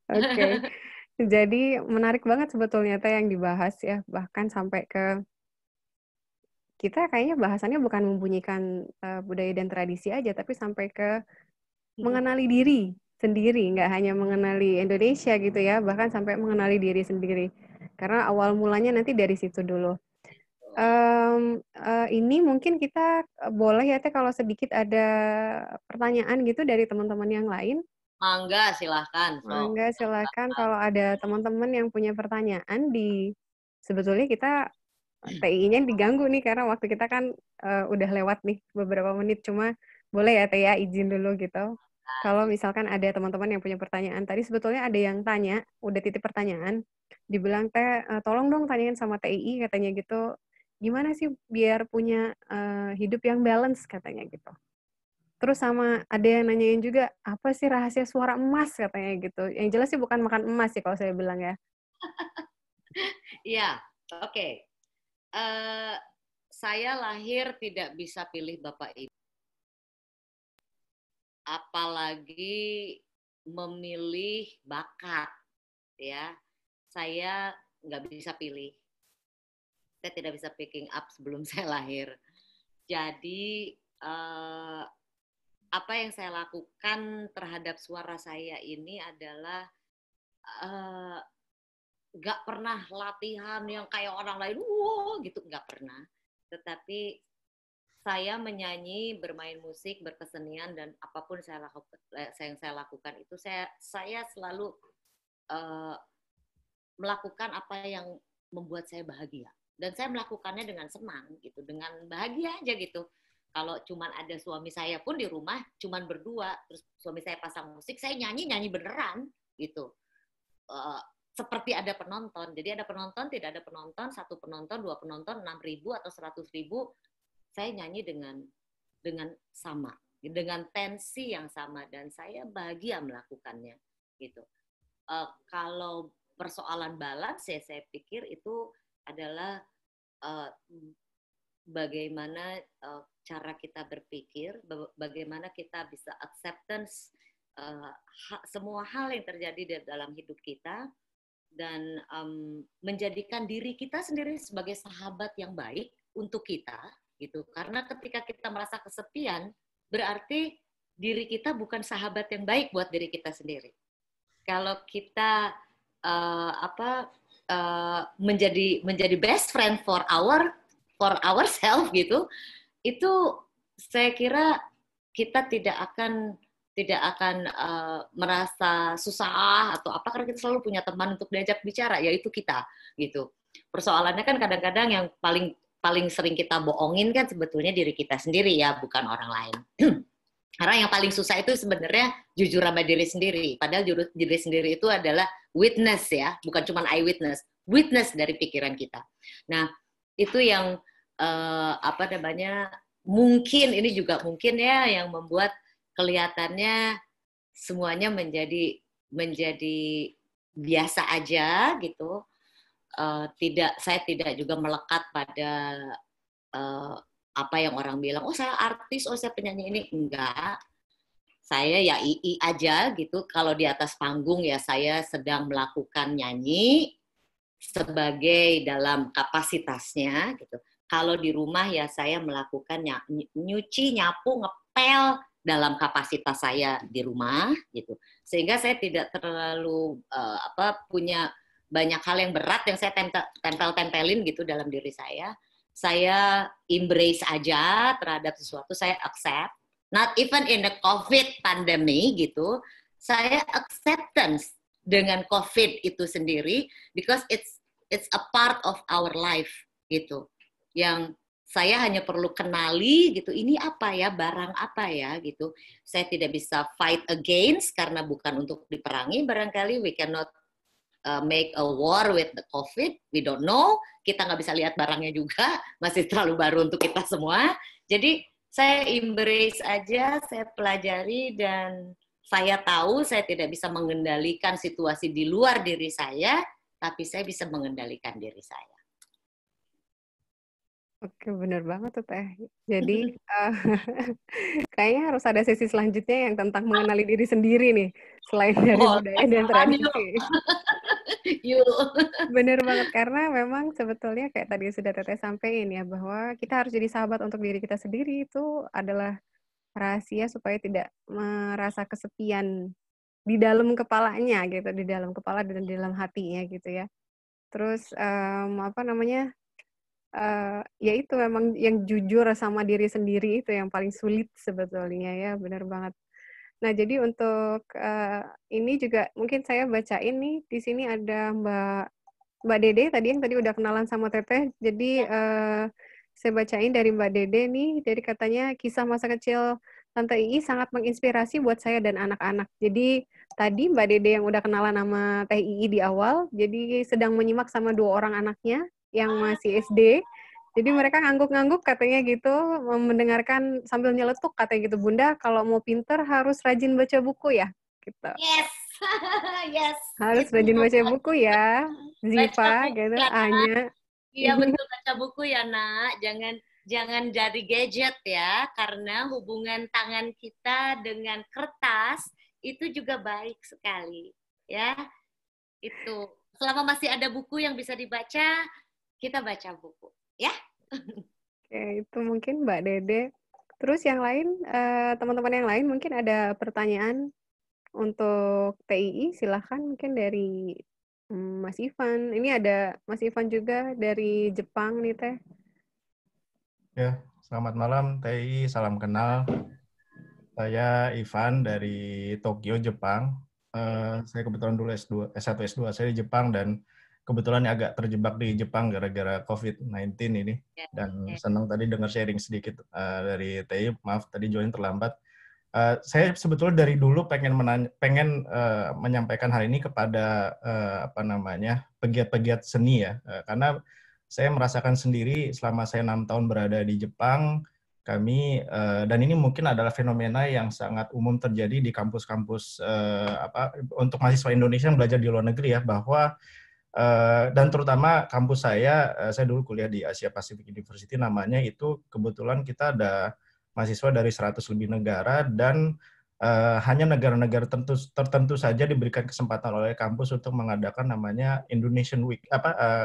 Oke. Jadi menarik banget sebetulnya Teh yang dibahas ya, bahkan sampai ke kita kayaknya bahasannya bukan membunyikan budaya dan tradisi aja, tapi sampai ke mengenali diri sendiri, nggak hanya mengenali Indonesia gitu ya, bahkan sampai mengenali diri sendiri. Karena awal mulanya nanti dari situ dulu. Ini mungkin kita boleh ya Teh kalau sedikit ada pertanyaan gitu dari teman-teman yang lain. Mangga, silahkan. Mangga, silakan kalau ada teman-teman yang punya pertanyaan sebetulnya kita TI-nya diganggu nih karena waktu kita kan udah lewat nih beberapa menit, cuma boleh ya Teh ya izin dulu gitu. Kalau misalkan ada teman-teman yang punya pertanyaan, tadi sebetulnya ada yang tanya, udah titip pertanyaan, dibilang Teh tolong dong tanyain sama TII katanya gitu, gimana sih biar punya hidup yang balance katanya gitu. Terus sama ada yang nanyain juga, apa sih rahasia suara emas katanya gitu. Yang jelas sih bukan makan emas sih kalau saya bilang ya. Iya, oke. Saya lahir tidak bisa pilih bapak ibu. Apalagi memilih bakat, ya. Saya nggak bisa pilih. Saya tidak bisa picking up sebelum saya lahir. Jadi apa yang saya lakukan terhadap suara saya ini adalah nggak pernah latihan yang kayak orang lain, wow gitu, nggak pernah. Tetapi saya menyanyi, bermain musik, berkesenian, dan apapun yang saya lakukan itu saya selalu melakukan apa yang membuat saya bahagia. Dan saya melakukannya dengan senang gitu, dengan bahagia aja gitu. Kalau cuman ada suami saya pun di rumah, cuman berdua, terus suami saya pasang musik, saya nyanyi beneran gitu. Seperti ada penonton. Jadi ada penonton, tidak ada penonton, 1 penonton, 2 penonton, 6.000 atau 100.000, saya nyanyi dengan sama, dengan tensi yang sama, dan saya bahagia melakukannya gitu. Kalau persoalan balance ya, saya pikir itu adalah bagaimana cara kita berpikir, bagaimana kita bisa acceptance semua hal yang terjadi di dalam hidup kita, dan menjadikan diri kita sendiri sebagai sahabat yang baik untuk kita gitu. Karena ketika kita merasa kesepian, berarti diri kita bukan sahabat yang baik buat diri kita sendiri. Kalau kita menjadi best friend for ourselves gitu, itu saya kira kita tidak akan merasa susah atau apa, karena kita selalu punya teman untuk diajak bicara, yaitu kita gitu. Persoalannya kan kadang-kadang yang paling sering kita bohongin kan sebetulnya diri kita sendiri ya, bukan orang lain. Karena yang paling susah itu sebenarnya jujur sama diri sendiri. Padahal diri sendiri itu adalah witness ya, bukan cuma eyewitness, witness dari pikiran kita. Nah, itu yang mungkin ini juga mungkin ya yang membuat kelihatannya semuanya menjadi biasa aja gitu. Saya tidak juga melekat pada apa yang orang bilang, oh saya artis, oh saya penyanyi ini. Enggak. Saya ya aja gitu. Kalau di atas panggung ya saya sedang melakukan nyanyi sebagai dalam kapasitasnya gitu. Kalau di rumah ya saya melakukan nyuci, nyapu, ngepel dalam kapasitas saya di rumah gitu. Sehingga saya tidak terlalu punya banyak hal yang berat yang saya tempelin gitu dalam diri saya. Saya embrace aja terhadap sesuatu, saya accept. Not even in the COVID pandemic gitu, saya acceptance dengan COVID itu sendiri, because it's a part of our life gitu. Yang saya hanya perlu kenali gitu, ini apa ya, barang apa ya gitu. Saya tidak bisa fight against karena bukan untuk diperangi, barangkali we cannot make a war with the COVID, we don't know, kita nggak bisa lihat barangnya juga, masih terlalu baru untuk kita semua. Jadi saya embrace aja, saya pelajari, dan Saya tahu saya tidak bisa mengendalikan situasi di luar diri saya, tapi saya bisa mengendalikan diri saya. Oke, bener banget tuh Teh. Jadi kayaknya harus ada sesi selanjutnya yang tentang mengenali diri sendiri nih, selain dari budaya Boleh, dan kapan yuk? tradisi. Yuk. Bener banget, karena memang sebetulnya kayak tadi sudah Teteh sampaikan ya, bahwa kita harus jadi sahabat untuk diri kita sendiri, itu adalah rahasia supaya tidak merasa kesepian di dalam kepalanya gitu, di dalam kepala dan di dalam hatinya gitu ya. Terus, apa namanya, ya itu memang yang jujur sama diri sendiri itu yang paling sulit sebetulnya ya, benar banget. Nah, jadi untuk, ini juga mungkin saya bacain nih, di sini ada Mbak Dede tadi yang tadi udah kenalan sama Teteh. Jadi, saya bacain dari Mbak Dede nih, dari katanya, "Kisah masa kecil Tante Ii sangat menginspirasi buat saya dan anak-anak." Jadi, tadi Mbak Dede yang udah kenalan sama Teh Ii di awal, jadi sedang menyimak sama 2 orang anaknya yang masih SD. Jadi mereka ngangguk-ngangguk katanya gitu, mendengarkan sambil nyeletuk katanya gitu, "Bunda kalau mau pinter harus rajin baca buku ya?" Gitu. Yes. Yes. "Harus Itu rajin baca buku ya, baca Ziva," buku gitu, ya, Nak. Anya. Iya betul, baca buku ya, Nak. Jangan jangan dari gadget ya, karena hubungan tangan kita dengan kertas itu juga baik sekali. Ya, itu. Selama masih ada buku yang bisa dibaca, kita baca buku. Ya. Oke, itu mungkin Mbak Dede. Terus yang lain, teman-teman yang lain mungkin ada pertanyaan untuk TII, silahkan mungkin dari Mas Ivan. Ini ada Mas Ivan juga dari Jepang nih Teh. Ya, selamat malam TI, salam kenal. Saya Ivan dari Tokyo, Jepang. Saya kebetulan dulu S1, S2 saya di Jepang dan kebetulan agak terjebak di Jepang gara-gara COVID-19 ini. Dan senang tadi dengar sharing sedikit dari TI, maaf tadi join terlambat. Saya sebetulnya dari dulu pengen menyampaikan hal ini kepada pegiat-pegiat seni ya, karena saya merasakan sendiri selama saya 6 tahun berada di Jepang, kami dan ini mungkin adalah fenomena yang sangat umum terjadi di kampus-kampus untuk mahasiswa Indonesia yang belajar di luar negeri ya, bahwa dan terutama kampus saya dulu kuliah di Asia Pacific University namanya, itu kebetulan kita ada mahasiswa dari 100 lebih negara dan hanya negara-negara tertentu saja diberikan kesempatan oleh kampus untuk mengadakan namanya Indonesian Week,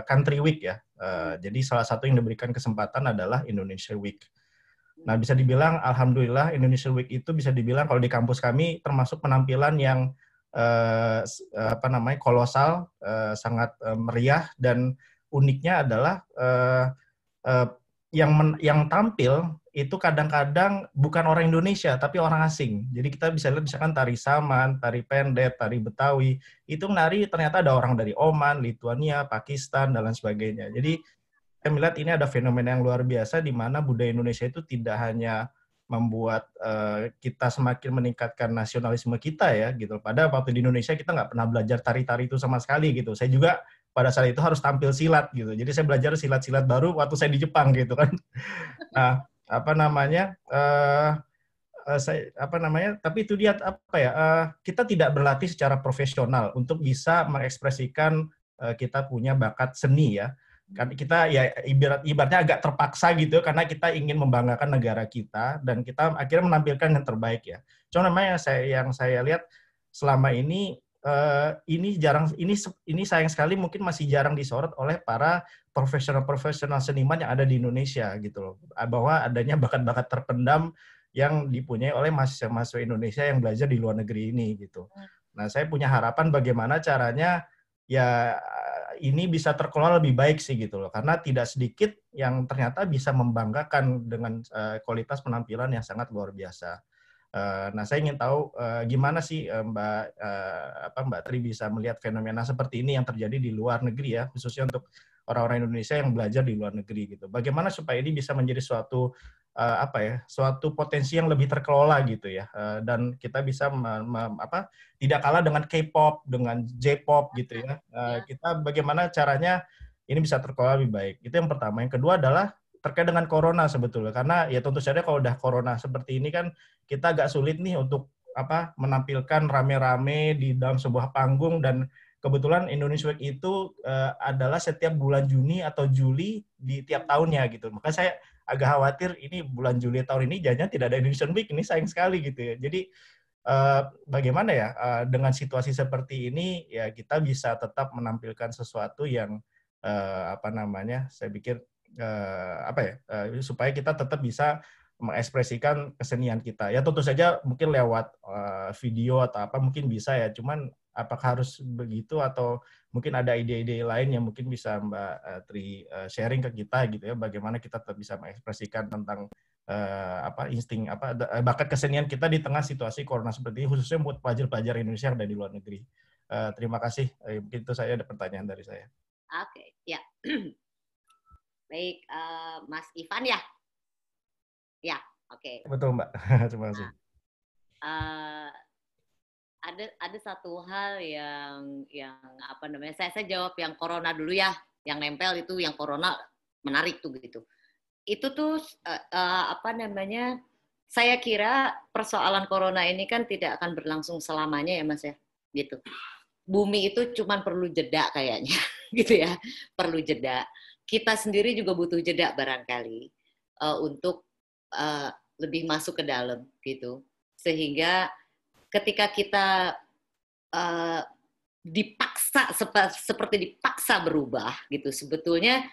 Country Week ya. Jadi salah satu yang diberikan kesempatan adalah Indonesia Week. Nah, bisa dibilang alhamdulillah Indonesia Week itu bisa dibilang kalau di kampus kami termasuk penampilan yang kolosal, sangat meriah, dan uniknya adalah yang tampil itu kadang-kadang bukan orang Indonesia tapi orang asing. Jadi kita bisa lihat misalkan tari saman, tari pendet, tari Betawi, itu nari ternyata ada orang dari Oman, Lituania, Pakistan dan lain sebagainya. Jadi saya melihat ini ada fenomena yang luar biasa di mana budaya Indonesia itu tidak hanya membuat kita semakin meningkatkan nasionalisme kita ya gitu. Pada waktu di Indonesia kita nggak pernah belajar tari-tari itu sama sekali gitu. Saya juga pada saat itu harus tampil silat gitu. Jadi saya belajar silat-silat baru waktu saya di Jepang gitu kan. Nah, tapi itu lihat kita tidak berlatih secara profesional untuk bisa mengekspresikan kita punya bakat seni ya. Kan kita ya ibaratnya agak terpaksa gitu karena kita ingin membanggakan negara kita dan kita akhirnya menampilkan yang terbaik ya. Cuma memang yang saya lihat selama ini ini sayang sekali mungkin masih jarang disorot oleh para profesional seniman yang ada di Indonesia gitu loh. Bahwa adanya bakat-bakat terpendam yang dipunyai oleh mahasiswa Indonesia yang belajar di luar negeri ini gitu. Nah, saya punya harapan bagaimana caranya ya ini bisa terkelola lebih baik sih gitu loh, karena tidak sedikit yang ternyata bisa membanggakan dengan kualitas penampilan yang sangat luar biasa. Nah, saya ingin tahu gimana sih Mbak Tri bisa melihat fenomena seperti ini yang terjadi di luar negeri ya, khususnya untuk orang-orang Indonesia yang belajar di luar negeri gitu. Bagaimana supaya ini bisa menjadi suatu potensi yang lebih terkelola gitu ya, dan kita bisa tidak kalah dengan K-pop, dengan J-pop gitu ya. Kita bagaimana caranya ini bisa terkelola lebih baik. Itu yang pertama. Yang kedua adalah terkait dengan corona sebetulnya, karena ya tentu saja kalau udah corona seperti ini kan kita agak sulit nih untuk menampilkan rame-rame di dalam sebuah panggung, dan kebetulan Indonesia Week itu adalah setiap bulan Juni atau Juli di tiap tahunnya gitu. Maka saya agak khawatir ini bulan Juli tahun ini jangan tidak ada Indonesian Week, ini sayang sekali gitu ya. Jadi bagaimana ya dengan situasi seperti ini ya kita bisa tetap menampilkan sesuatu yang saya pikir supaya kita tetap bisa mengekspresikan kesenian kita. Ya tentu saja mungkin lewat video atau apa mungkin bisa ya. Cuman apakah harus begitu atau mungkin ada ide-ide lain yang mungkin bisa Mbak Tri sharing ke kita gitu ya, bagaimana kita tetap bisa mengekspresikan tentang insting bakat kesenian kita di tengah situasi corona seperti ini, khususnya buat pelajar-pelajar Indonesia yang ada di luar negeri. Terima kasih. Mungkin itu saya ada pertanyaan dari saya. Oke, ya. Baik, Mas Ivan ya? Ya, oke. Betul, Mbak. Terima kasih. Ada satu hal yang saya jawab yang corona dulu ya, yang nempel itu yang corona menarik tuh gitu. Itu tuh saya kira persoalan corona ini kan tidak akan berlangsung selamanya ya Mas ya, gitu. Bumi itu cuma perlu jeda kayaknya, gitu ya, perlu jeda. Kita sendiri juga butuh jeda barangkali untuk lebih masuk ke dalam gitu, sehingga ketika kita seperti dipaksa berubah gitu, sebetulnya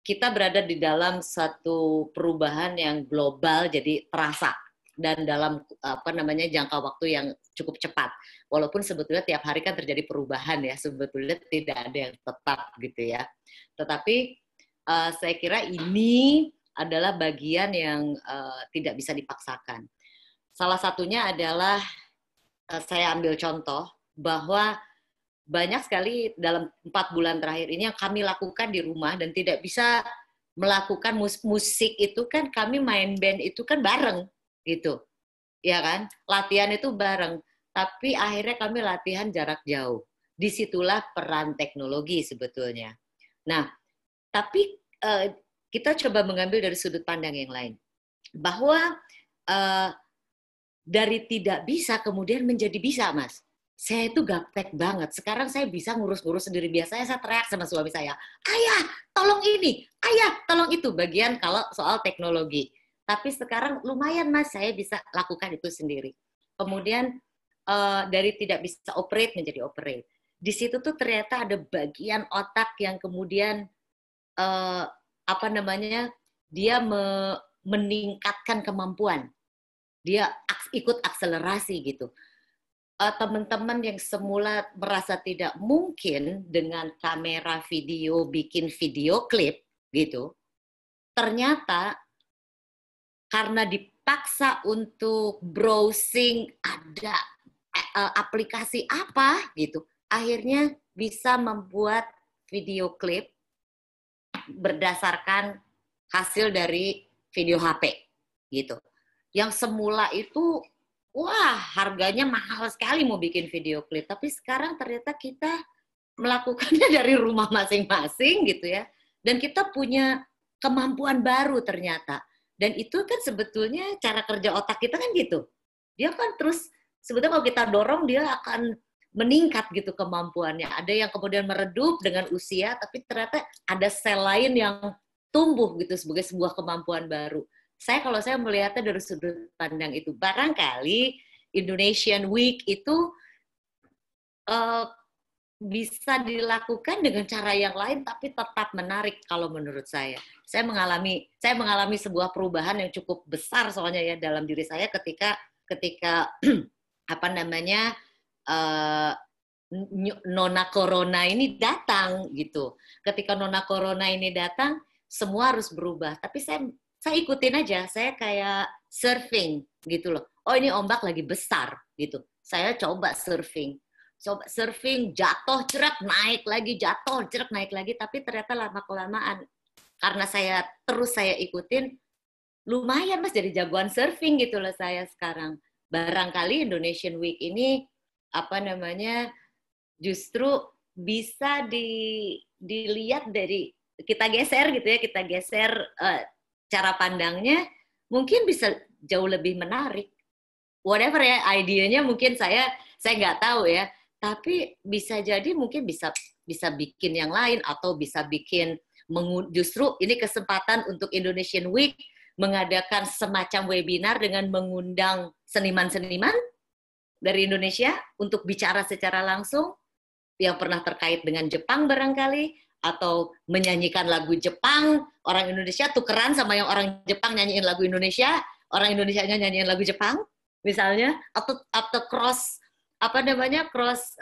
kita berada di dalam satu perubahan yang global jadi terasa dan dalam jangka waktu yang cukup cepat. Walaupun sebetulnya tiap hari kan terjadi perubahan ya, sebetulnya tidak ada yang tetap gitu ya. Tetapi saya kira ini adalah bagian yang tidak bisa dipaksakan. Salah satunya adalah saya ambil contoh bahwa banyak sekali dalam 4 bulan terakhir ini yang kami lakukan di rumah dan tidak bisa melakukan musik itu kan, kami main band itu kan bareng gitu, ya kan, latihan itu bareng, tapi akhirnya kami latihan jarak jauh. Disitulah peran teknologi sebetulnya. Nah, tapi kita coba mengambil dari sudut pandang yang lain, bahwa dari tidak bisa kemudian menjadi bisa, Mas. Saya itu gaptek banget. Sekarang saya bisa ngurus-ngurus sendiri. Biasanya saya teriak sama suami saya, ayah, tolong ini, ayah, tolong itu. Bagian kalau soal teknologi. Tapi sekarang lumayan, Mas, saya bisa lakukan itu sendiri. Kemudian dari tidak bisa operate menjadi operate. Di situ tuh ternyata ada bagian otak yang kemudian dia meningkatkan kemampuan. Dia ikut akselerasi gitu. Teman-teman yang semula merasa tidak mungkin dengan kamera video bikin video klip gitu, ternyata karena dipaksa untuk browsing ada aplikasi apa gitu, akhirnya bisa membuat video klip berdasarkan hasil dari video HP gitu. Yang semula itu wah, harganya mahal sekali mau bikin video klip, tapi sekarang ternyata kita melakukannya dari rumah masing-masing gitu ya. Dan kita punya kemampuan baru ternyata. Dan itu kan sebetulnya cara kerja otak kita kan gitu. Dia kan terus, sebetulnya kalau kita dorong dia akan meningkat gitu kemampuannya. Ada yang kemudian meredup dengan usia, tapi ternyata ada sel lain yang tumbuh gitu sebagai sebuah kemampuan baru. Kalau saya melihatnya dari sudut pandang itu, barangkali Indonesian Week itu bisa dilakukan dengan cara yang lain, tapi tetap menarik kalau menurut saya. Saya mengalami sebuah perubahan yang cukup besar soalnya ya dalam diri saya ketika Nona Corona ini datang gitu. Ketika Nona Corona ini datang, semua harus berubah. Tapi saya ikutin aja, saya kayak surfing gitu loh. Oh ini ombak lagi besar gitu. Saya coba surfing, jatuh, cerak, naik lagi, jatuh, cerak, naik lagi. Tapi ternyata lama-kelamaan, karena saya ikutin, lumayan Mas jadi jagoan surfing gitu loh saya sekarang. Barangkali Indonesian Week ini, justru bisa dilihat dari, kita geser gitu ya, cara pandangnya mungkin bisa jauh lebih menarik. whatever ya, idenya mungkin saya nggak tahu ya, tapi bisa jadi mungkin bisa bikin yang lain atau bisa bikin justru ini kesempatan untuk Indonesian Week mengadakan semacam webinar dengan mengundang seniman-seniman dari Indonesia untuk bicara secara langsung yang pernah terkait dengan Jepang barangkali, atau menyanyikan lagu Jepang, orang Indonesia tukeran sama yang orang Jepang nyanyiin lagu Indonesia, orang Indonesia nyanyiin lagu Jepang misalnya, atau cross cross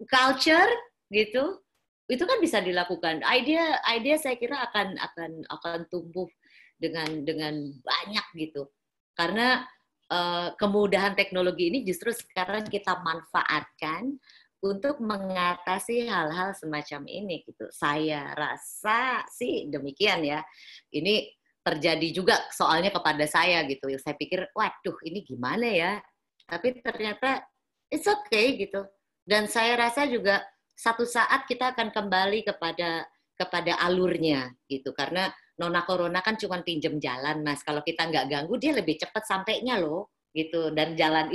culture gitu. Itu kan bisa dilakukan. Ide saya kira akan tumbuh dengan banyak gitu. Karena kemudahan teknologi ini justru sekarang kita manfaatkan untuk mengatasi hal-hal semacam ini gitu. Saya rasa sih demikian ya. Ini terjadi juga soalnya kepada saya gitu. Saya pikir, waduh ini gimana ya? Tapi ternyata it's okay gitu. Dan saya rasa juga satu saat kita akan kembali kepada alurnya gitu. Karena Nona Corona kan cuma pinjem jalan, Mas. Kalau kita nggak ganggu, dia lebih cepat sampainya loh gitu. Dan jalan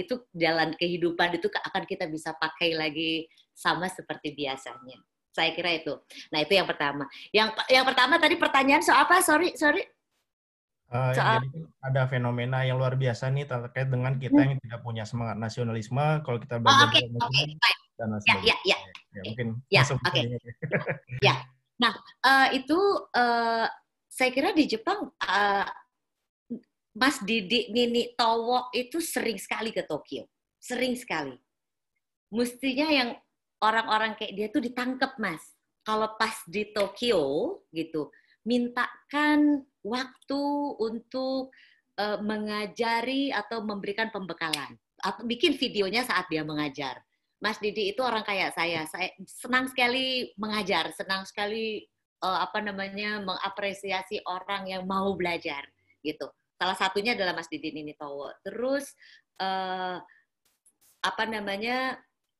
kehidupan itu akan kita bisa pakai lagi sama seperti biasanya. Saya kira itu. Nah, itu yang pertama. Yang pertama tadi pertanyaan soal apa? Sorry. Soal Jadi ada fenomena yang luar biasa nih terkait dengan kita yang tidak punya semangat nasionalisme kalau kita belajar oke, dalam negeri dan lain ya, sebagainya. ya. Ya, mungkin Ya, langsung oke. ini. Ya. Nah, itu saya kira di Jepang Mas Didi Nini Towo itu sering sekali ke Tokyo. Sering sekali. Mestinya yang orang-orang kayak dia tuh ditangkap, Mas. Kalau pas di Tokyo gitu, mintakan waktu untuk mengajari atau memberikan pembekalan. Atau bikin videonya saat dia mengajar. Mas Didi itu orang kayak saya senang sekali mengajar, senang sekali mengapresiasi orang yang mau belajar gitu. Salah satunya adalah Mas Didi Ninitowo. Terus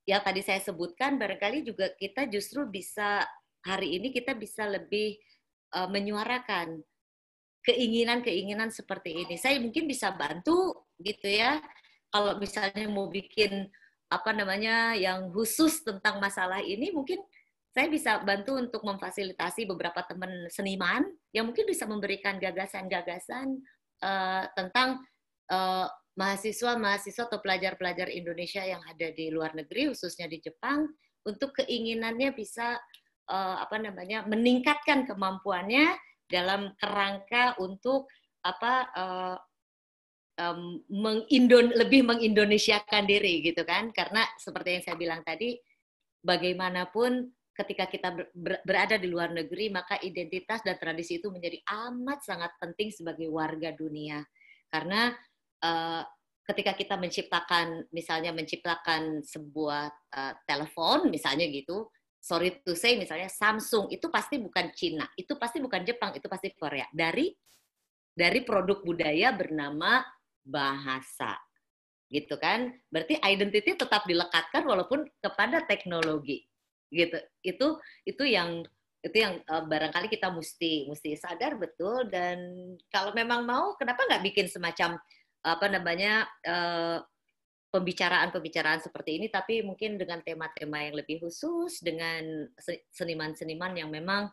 yang tadi saya sebutkan, barangkali juga kita justru bisa hari ini kita bisa lebih menyuarakan keinginan-keinginan seperti ini. Saya mungkin bisa bantu gitu ya. Kalau misalnya mau bikin yang khusus tentang masalah ini, mungkin saya bisa bantu untuk memfasilitasi beberapa teman seniman yang mungkin bisa memberikan gagasan-gagasan tentang mahasiswa-mahasiswa atau pelajar-pelajar Indonesia yang ada di luar negeri, khususnya di Jepang, untuk keinginannya bisa meningkatkan kemampuannya dalam kerangka untuk lebih mengindonesiakan diri gitu kan, karena seperti yang saya bilang tadi, bagaimanapun ketika kita berada di luar negeri, maka identitas dan tradisi itu menjadi amat sangat penting sebagai warga dunia. Karena ketika kita menciptakan sebuah telepon misalnya gitu, sorry to say misalnya Samsung, itu pasti bukan Cina, itu pasti bukan Jepang, itu pasti Korea. Dari produk budaya bernama bahasa. Gitu kan? Berarti identity tetap dilekatkan walaupun kepada teknologi. Gitu. Itu yang barangkali kita mesti sadar betul, dan kalau memang mau, kenapa nggak bikin semacam pembicaraan seperti ini, tapi mungkin dengan tema-tema yang lebih khusus, dengan seniman-seniman yang memang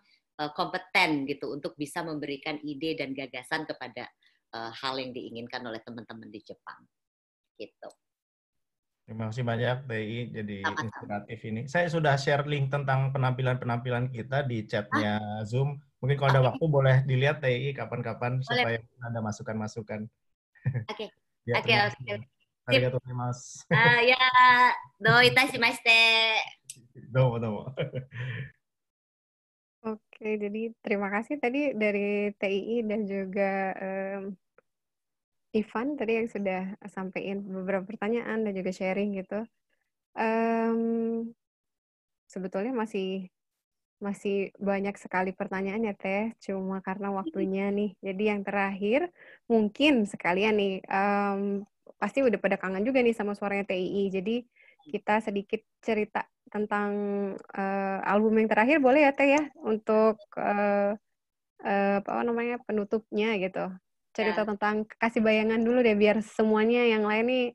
kompeten gitu untuk bisa memberikan ide dan gagasan kepada hal yang diinginkan oleh teman-teman di Jepang. Gitu. Terima kasih banyak, TI, jadi Sama-sama. inspiratif ini. Saya sudah share link tentang penampilan-penampilan kita di chatnya Zoom. Mungkin kalau ada waktu boleh dilihat, TI, kapan-kapan supaya ada masukan-masukan. Oke. Ya, terima kasih. Arigatou gozaimasu. Ya, do itashimashite. Domo. Oke, jadi terima kasih tadi dari TII dan juga Ivan tadi yang sudah sampaikan beberapa pertanyaan dan juga sharing gitu. Sebetulnya masih banyak sekali pertanyaan ya Teh, cuma karena waktunya nih. Jadi yang terakhir mungkin sekalian nih, pasti udah pada kangen juga nih sama suaranya TII. Jadi kita sedikit cerita tentang album yang terakhir boleh ya Teh ya, untuk penutupnya gitu. cerita Ya. tentang Kekasih Bayangan dulu deh, biar semuanya yang lain nih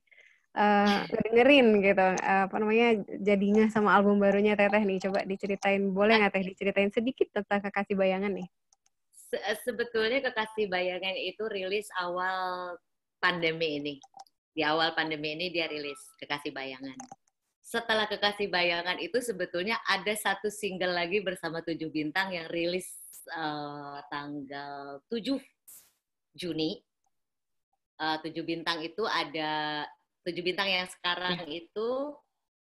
ngedengerin gitu. Apa namanya, jadinya sama album barunya Teteh nih. Coba diceritain, boleh nggak Teh diceritain sedikit tentang Kekasih Bayangan nih? Sebetulnya Kekasih Bayangan itu rilis awal pandemi ini. Di awal pandemi ini dia rilis Kekasih Bayangan. Setelah Kekasih Bayangan itu sebetulnya ada satu single lagi bersama 7 Bintang yang rilis tanggal 7 Juni. 7 Bintang itu ada 7 Bintang yang sekarang itu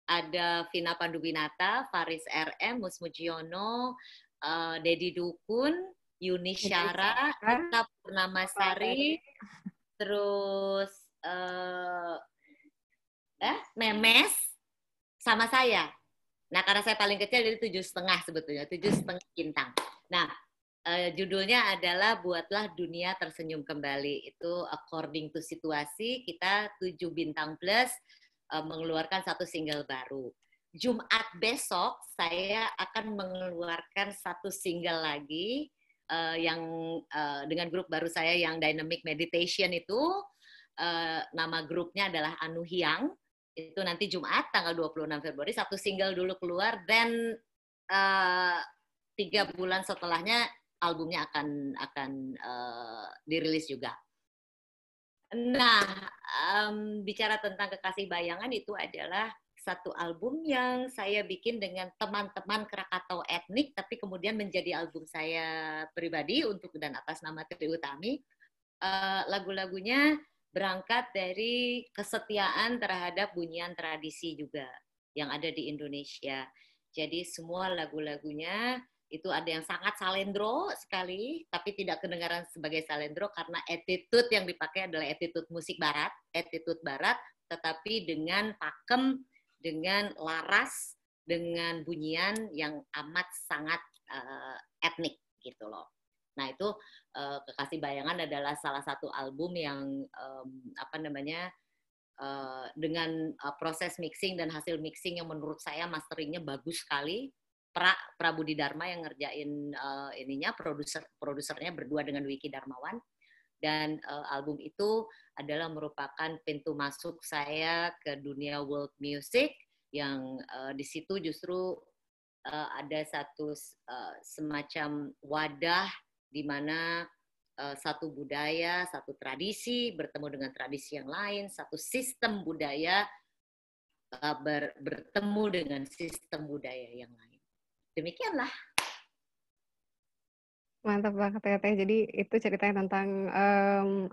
ada Vina Panduwinata, Faris RM, Mus Mujiono, Dedi Dukun, Yuni Syara, Ita Purnamasari, terus Memes, sama saya. Nah, karena saya paling kecil jadi 7,5 sebetulnya, 7,5 bintang. Nah, judulnya adalah Buatlah Dunia Tersenyum Kembali. Itu according to situasi, kita 7 Bintang plus mengeluarkan satu single baru. Jumat besok saya akan mengeluarkan satu single lagi yang dengan grup baru saya yang Dynamic Meditation itu. Nama grupnya adalah Anu Hyang. Itu nanti Jumat tanggal 26 Februari satu single dulu keluar, dan 3 bulan setelahnya albumnya akan dirilis juga. Nah, bicara tentang Kekasih Bayangan itu adalah satu album yang saya bikin dengan teman-teman Krakatau etnik, tapi kemudian menjadi album saya pribadi untuk dan atas nama Tri Utami. Lagu-lagunya berangkat dari kesetiaan terhadap bunyian tradisi juga yang ada di Indonesia. Jadi semua lagu-lagunya itu ada yang sangat salendro sekali, tapi tidak kedengaran sebagai salendro karena attitude yang dipakai adalah attitude musik barat, attitude barat, tetapi dengan pakem, dengan laras, dengan bunyian yang amat sangat etnik gitu loh. Nah itu Kekasih Bayangan adalah salah satu album yang dengan proses mixing dan hasil mixing yang menurut saya masteringnya bagus sekali. Prabudi Dharma yang ngerjain produsernya berdua dengan Wiki Darmawan, dan album itu adalah merupakan pintu masuk saya ke dunia world music yang di situ justru ada satu semacam wadah di mana satu budaya, satu tradisi bertemu dengan tradisi yang lain, satu sistem budaya bertemu dengan sistem budaya yang lain. Demikianlah. Mantap banget ya Teh. Jadi itu ceritanya tentang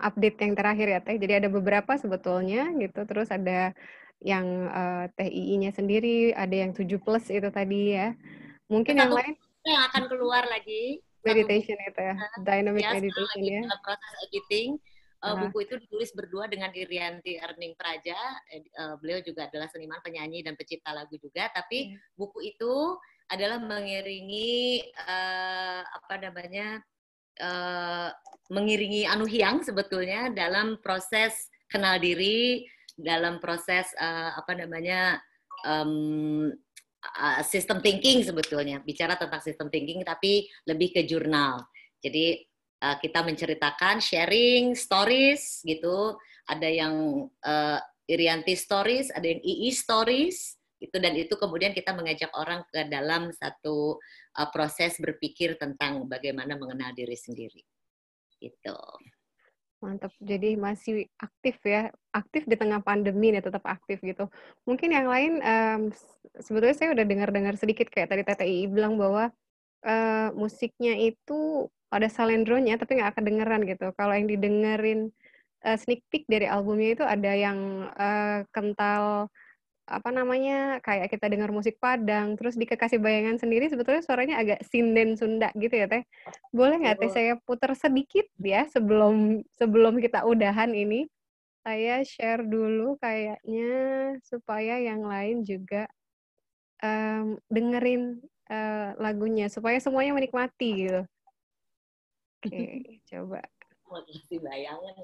update yang terakhir ya Teh. Jadi ada beberapa sebetulnya gitu. Terus ada yang Teh II-nya sendiri, ada yang 7 plus itu tadi ya. Mungkin yang Satu lain yang akan keluar lagi. meditation itu ya, dynamic Ya, meditation lagi ya. dalam proses editing. Buku itu ditulis berdua dengan Irianti Erning Praja. Beliau juga adalah seniman, penyanyi, dan pencipta lagu juga. Tapi buku itu adalah mengiringi mengiringi Anu Hyang sebetulnya dalam proses kenal diri, dalam proses system thinking sebetulnya. Bicara tentang system thinking tapi lebih ke jurnal. Jadi kita menceritakan sharing stories gitu, ada yang Irianti stories, ada yang II stories itu, dan itu kemudian kita mengajak orang ke dalam satu proses berpikir tentang bagaimana mengenal diri sendiri gitu. Mantap, jadi masih aktif ya, aktif di tengah pandemi nih, tetap aktif gitu. Mungkin yang lain sebetulnya saya udah dengar-dengar sedikit kayak tadi TTI bilang bahwa musiknya itu ada salendronya tapi nggak kedengeran gitu. Kalau yang didengerin sneak peek dari albumnya itu ada yang kental apa namanya, kayak kita dengar musik Padang, terus di Kekasih Bayangan sendiri sebetulnya suaranya agak sinden Sunda gitu ya Teh. Boleh nggak Teh saya putar sedikit ya sebelum kita udahan ini? Saya share dulu kayaknya supaya yang lain juga dengerin lagunya supaya semuanya menikmati gitu. Oke, coba. Kekasih Bayangan.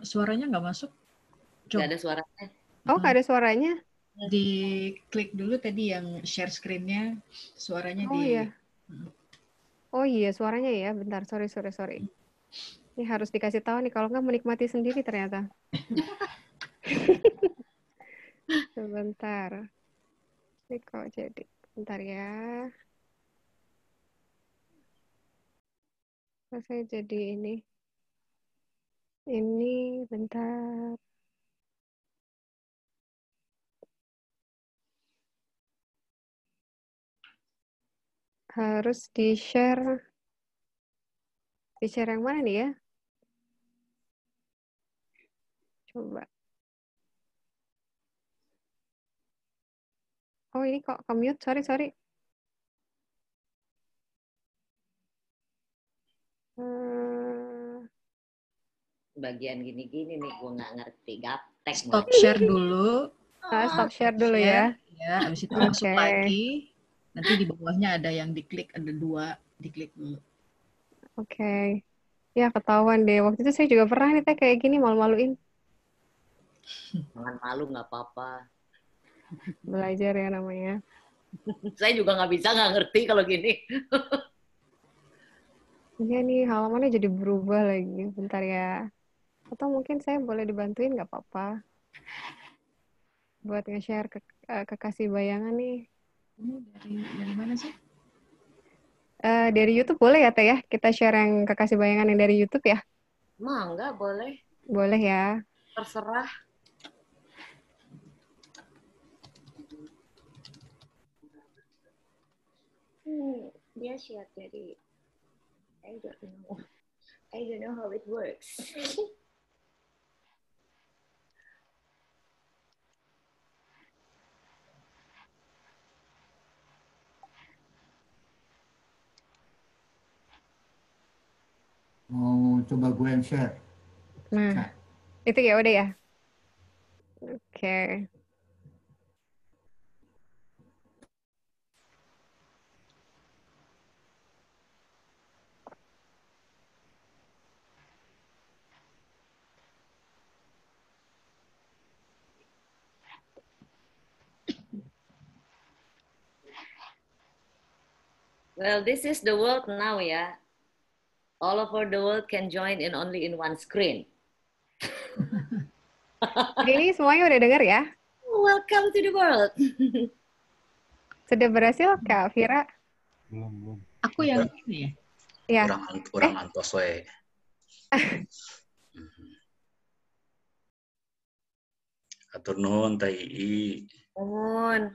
Suaranya nggak masuk? Nggak ada suaranya. Oh, nggak ada suaranya? Diklik dulu tadi yang share screen-nya, suaranya Oh iya. Oh iya, suaranya ya. Bentar, sorry. Ini harus dikasih tahu nih, kalau nggak menikmati sendiri ternyata. Sebentar. Ini kok jadi. Bentar ya. Kok saya jadi ini. Ini bentar. Harus di-share. Di-share yang mana nih ya? Coba. Oh, ini kok ke-mute. Sorry. Bagian gini-gini nih, gue nggak ngerti. Gaptek. Stop share dulu. Stop share dulu ya. Ya, habis itu masuk lagi. Nanti di bawahnya ada yang diklik, ada 2, diklik dulu. Oke. Ya, ketahuan deh. Waktu itu saya juga pernah nih Teh kayak gini, malu-maluin. Jangan malu, nggak apa-apa. Belajar ya namanya. Saya juga nggak ngerti kalau gini. Iya nih, halamannya jadi berubah lagi. Bentar ya. Atau mungkin saya boleh dibantuin nggak apa-apa. Buat nge-share ke Kekasih Bayangan nih. Ini dari mana sih? Dari YouTube boleh ya Teh ya? Kita share yang Kekasih Bayangan yang dari YouTube ya? Mangga, boleh. Boleh ya. Terserah. Dia share dari I don't know how it works. Mau coba gue yang share. Nah, itu ya udah ya. Oke. Well, this is the world now ya. All over the world can join in only in one screen. Ini semuanya udah denger ya? Welcome to the world. Sudah berhasil Kak Vira? Belum. Aku yang ini ya? Kurang antos we. Atur nuhun Teh Ii. Nuhun.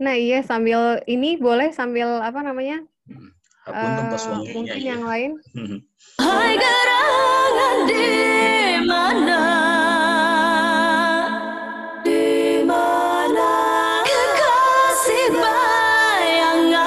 Nah iya, sambil ini boleh sambil apa namanya? Hapunten tos wanginya mungkin ya. yang lain. Hai gerangan di mana? Di mana kekasih bayangan?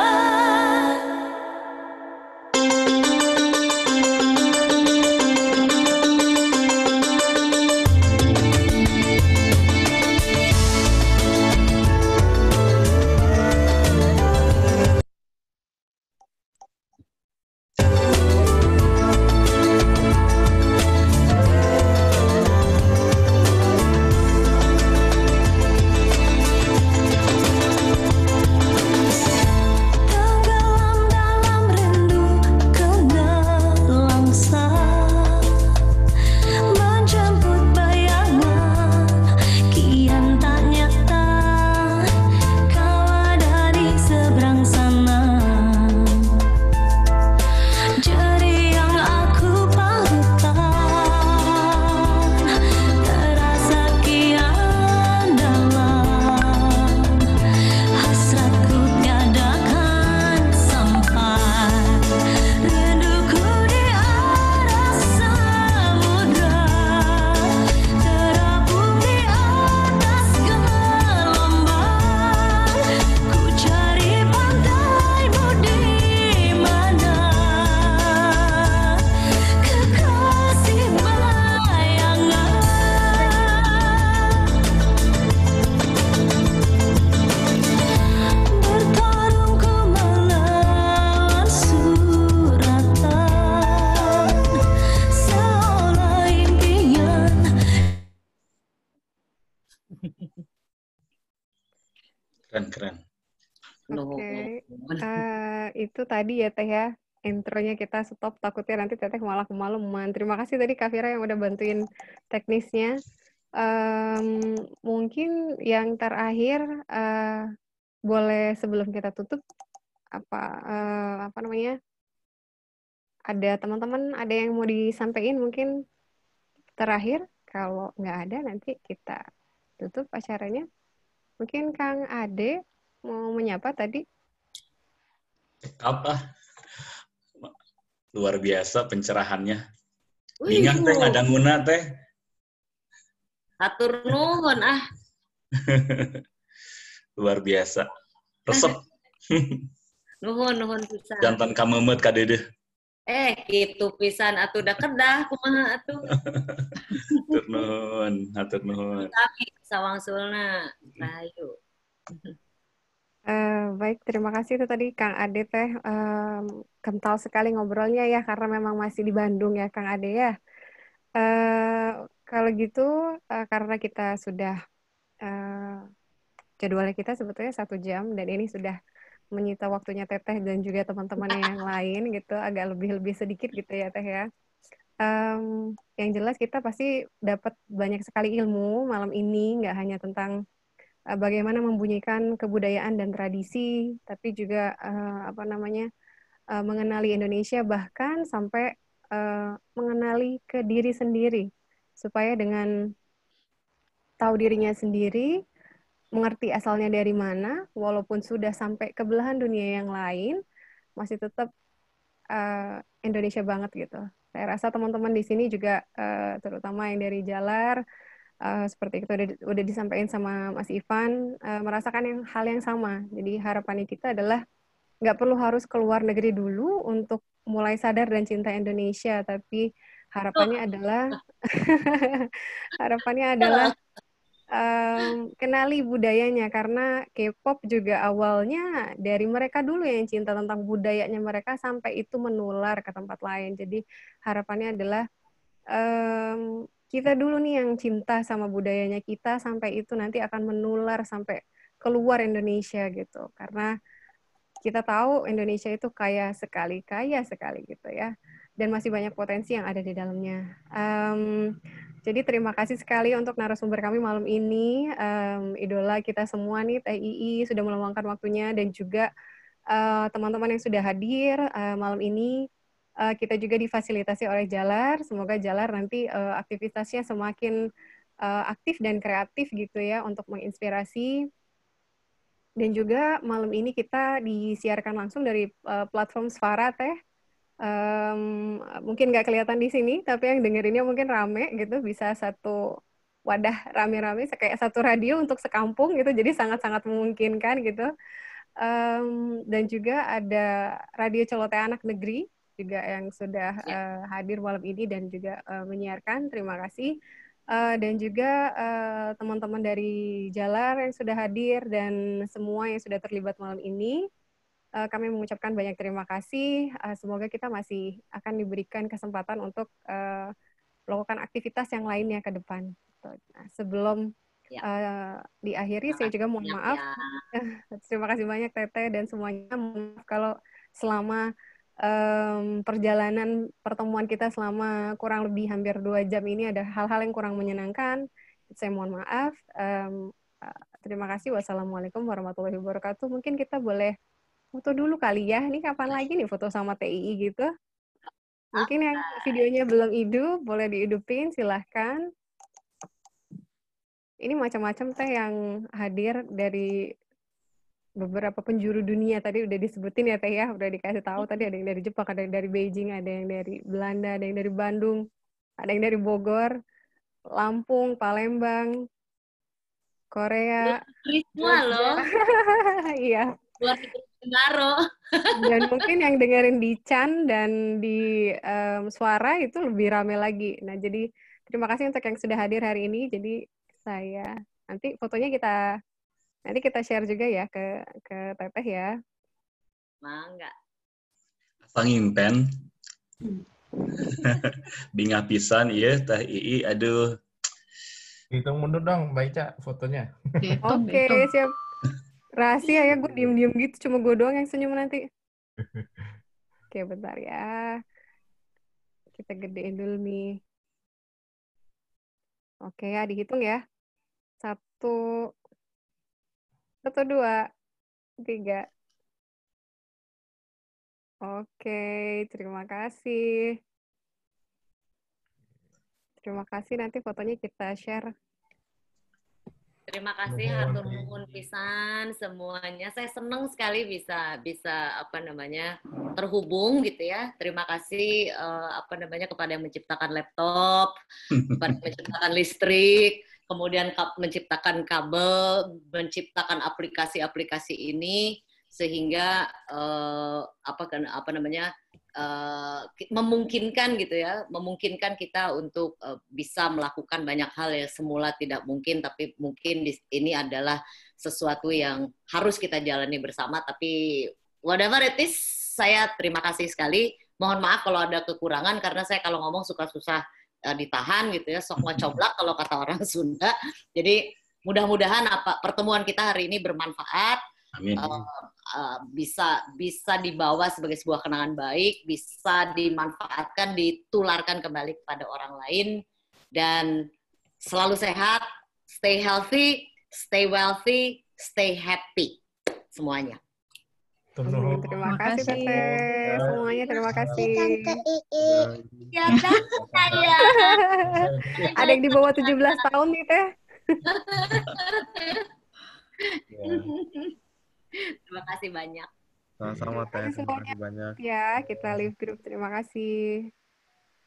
Oke. Nuhun. Itu tadi ya Teh ya, intronya kita stop, takutnya nanti Teteh malah kemalaman. Terima kasih tadi Kak Fira yang udah bantuin teknisnya. Mungkin yang terakhir, boleh sebelum kita tutup, apa namanya, ada teman-teman ada yang mau disampaikan mungkin terakhir? Kalau nggak ada nanti kita tutup acaranya. Mungkin Kang Ade mau menyapa tadi? Apa? Luar biasa pencerahannya. Wih, Bingang teh ngadanguna teh. hatur nuhun Luar biasa. Resep. nuhun pisan. Jantan kamemet kadeudeeh. Gitu pisan atuh da kedah kumaha atuh. Hatur nuhun. Kami sawangsulna rahayu. Baik, terima kasih itu tadi Kang Ade Teh. Kental sekali ngobrolnya ya, karena memang masih di Bandung ya Kang Ade ya. Kalau gitu, karena kita sudah jadwalnya kita sebetulnya 1 jam dan ini sudah menyita waktunya Teteh dan juga teman-teman yang lain gitu, agak lebih sedikit gitu ya Teh ya. Yang jelas kita pasti dapat banyak sekali ilmu malam ini, nggak hanya tentang bagaimana membunyikan kebudayaan dan tradisi, tapi juga mengenali Indonesia, bahkan sampai mengenali ke diri sendiri, supaya dengan tahu dirinya sendiri, mengerti asalnya dari mana, walaupun sudah sampai ke belahan dunia yang lain, masih tetap Indonesia banget gitu. Saya rasa teman-teman di sini juga, terutama yang dari Jalar, seperti itu udah disampaikan sama Mas Ivan, merasakan hal yang sama. Jadi harapannya kita adalah nggak perlu harus keluar negeri dulu untuk mulai sadar dan cinta Indonesia, tapi harapannya adalah kenali budayanya, karena K-pop juga awalnya dari mereka dulu yang cinta tentang budayanya mereka sampai itu menular ke tempat lain. Jadi harapannya adalah kita dulu nih yang cinta sama budayanya kita, sampai itu nanti akan menular sampai keluar Indonesia gitu. Karena kita tahu Indonesia itu kaya sekali gitu ya. Dan masih banyak potensi yang ada di dalamnya. Jadi terima kasih sekali untuk narasumber kami malam ini, idola kita semua nih, Teh Ii sudah meluangkan waktunya, dan juga teman-teman yang sudah hadir malam ini. Kita juga difasilitasi oleh Jalar, semoga Jalar nanti aktivitasnya semakin aktif dan kreatif gitu ya, untuk menginspirasi. Dan juga malam ini kita disiarkan langsung dari platform Svara Teh. Mungkin nggak kelihatan di sini, tapi yang dengerinnya mungkin rame gitu, bisa satu wadah rame-rame kayak satu radio untuk sekampung gitu, jadi sangat-sangat memungkinkan gitu. Dan juga ada Radio Celoteh Anak Negeri juga yang sudah hadir malam ini dan juga menyiarkan. Terima kasih. Dan juga teman-teman dari Jalar yang sudah hadir dan semua yang sudah terlibat malam ini. Kami mengucapkan banyak terima kasih. Semoga kita masih akan diberikan kesempatan untuk melakukan aktivitas yang lainnya ke depan. Nah, sebelum diakhiri, saya juga mohon maaf. Terima kasih banyak Teteh dan semuanya. Maaf kalau selama perjalanan pertemuan kita selama kurang lebih hampir 2 jam ini ada hal-hal yang kurang menyenangkan. Saya mohon maaf. Terima kasih. Wassalamualaikum warahmatullahi wabarakatuh. Mungkin kita boleh foto dulu kali ya. Ini kapan lagi nih foto sama TII gitu? Mungkin yang videonya belum hidup, boleh dihidupin, silahkan. Ini macam-macam Teh yang hadir dari beberapa penjuru dunia. Tadi udah disebutin ya Teh ya, udah dikasih tahu. Tadi ada yang dari Jepang, ada yang dari Beijing, ada yang dari Belanda, ada yang dari Bandung, ada yang dari Bogor, Lampung, Palembang, Korea. Semua loh. Iya. Luar Baro. Dan mungkin yang dengerin di Chan dan di Suara itu lebih rame lagi. Nah, jadi terima kasih untuk yang sudah hadir hari ini. Jadi saya nanti fotonya kita share juga ya ke Teteh ya. Mangga. Asal ngimpen. Bingah pisan iya Teh Ii, aduh. Hitung mundur dong, baca fotonya. Oke, siap. Rahasia ya, gue diem-diem gitu, cuma gue doang yang senyum nanti. Oke, bentar ya. Kita gedein dulu nih. Oke ya, dihitung ya. 1, 1, 2, 3. Oke, terima kasih. Terima kasih, nanti fotonya kita share. Terima kasih hatur nuhun pisan semuanya. Saya senang sekali bisa terhubung gitu ya. Terima kasih kepada yang menciptakan laptop, kepada yang menciptakan listrik, kemudian menciptakan kabel, menciptakan aplikasi-aplikasi ini sehingga memungkinkan gitu ya, memungkinkan kita untuk bisa melakukan banyak hal yang semula tidak mungkin, tapi mungkin ini adalah sesuatu yang harus kita jalani bersama. Tapi whatever it is, saya terima kasih sekali. Mohon maaf kalau ada kekurangan karena saya kalau ngomong suka susah ditahan gitu ya, sok ngocoblak kalau kata orang Sunda. Jadi mudah-mudahan pertemuan kita hari ini bermanfaat. Amin. Bisa dibawa sebagai sebuah kenangan baik, bisa dimanfaatkan, ditularkan kembali kepada orang lain, dan selalu sehat, stay healthy, stay wealthy, stay happy semuanya. Terima kasih Teteh, semuanya terima kasih. Ya, saya. Ada yang di bawah 17 tahun nih Teh. Terima kasih banyak. Sama-sama Teh, terima kasih banyak. Ya, kita live group. Terima kasih.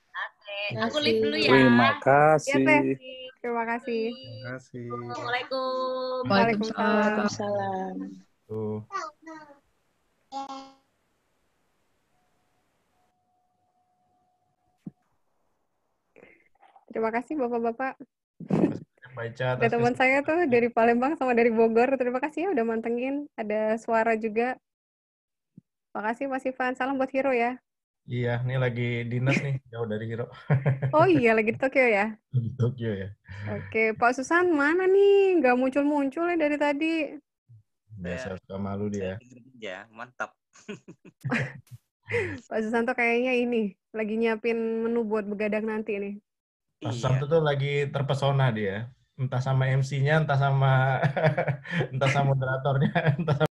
Oke, aku live dulu ya. Terima kasih. Ya, Teh. Terima kasih. Terima kasih. Assalamualaikum. Waalaikumsalam. Terima kasih Bapak-Bapak. Ada teman saya tuh dari Palembang sama dari Bogor. Terima kasih ya udah mantengin. Ada suara juga. Makasih Mas Ivan. Salam buat Hiro ya. Iya, ini lagi dinas nih, jauh dari Hiro. Oh iya, lagi di Tokyo ya? Di Tokyo ya. Oke, Pak Susan mana nih? Nggak muncul-muncul ya dari tadi. Biasa suka malu dia. Ya, mantap. Pak Susanto kayaknya ini lagi nyiapin menu buat begadang nanti nih. Pak Susanto tuh lagi terpesona dia. Entah sama MC-nya, entah sama moderatornya, entah sama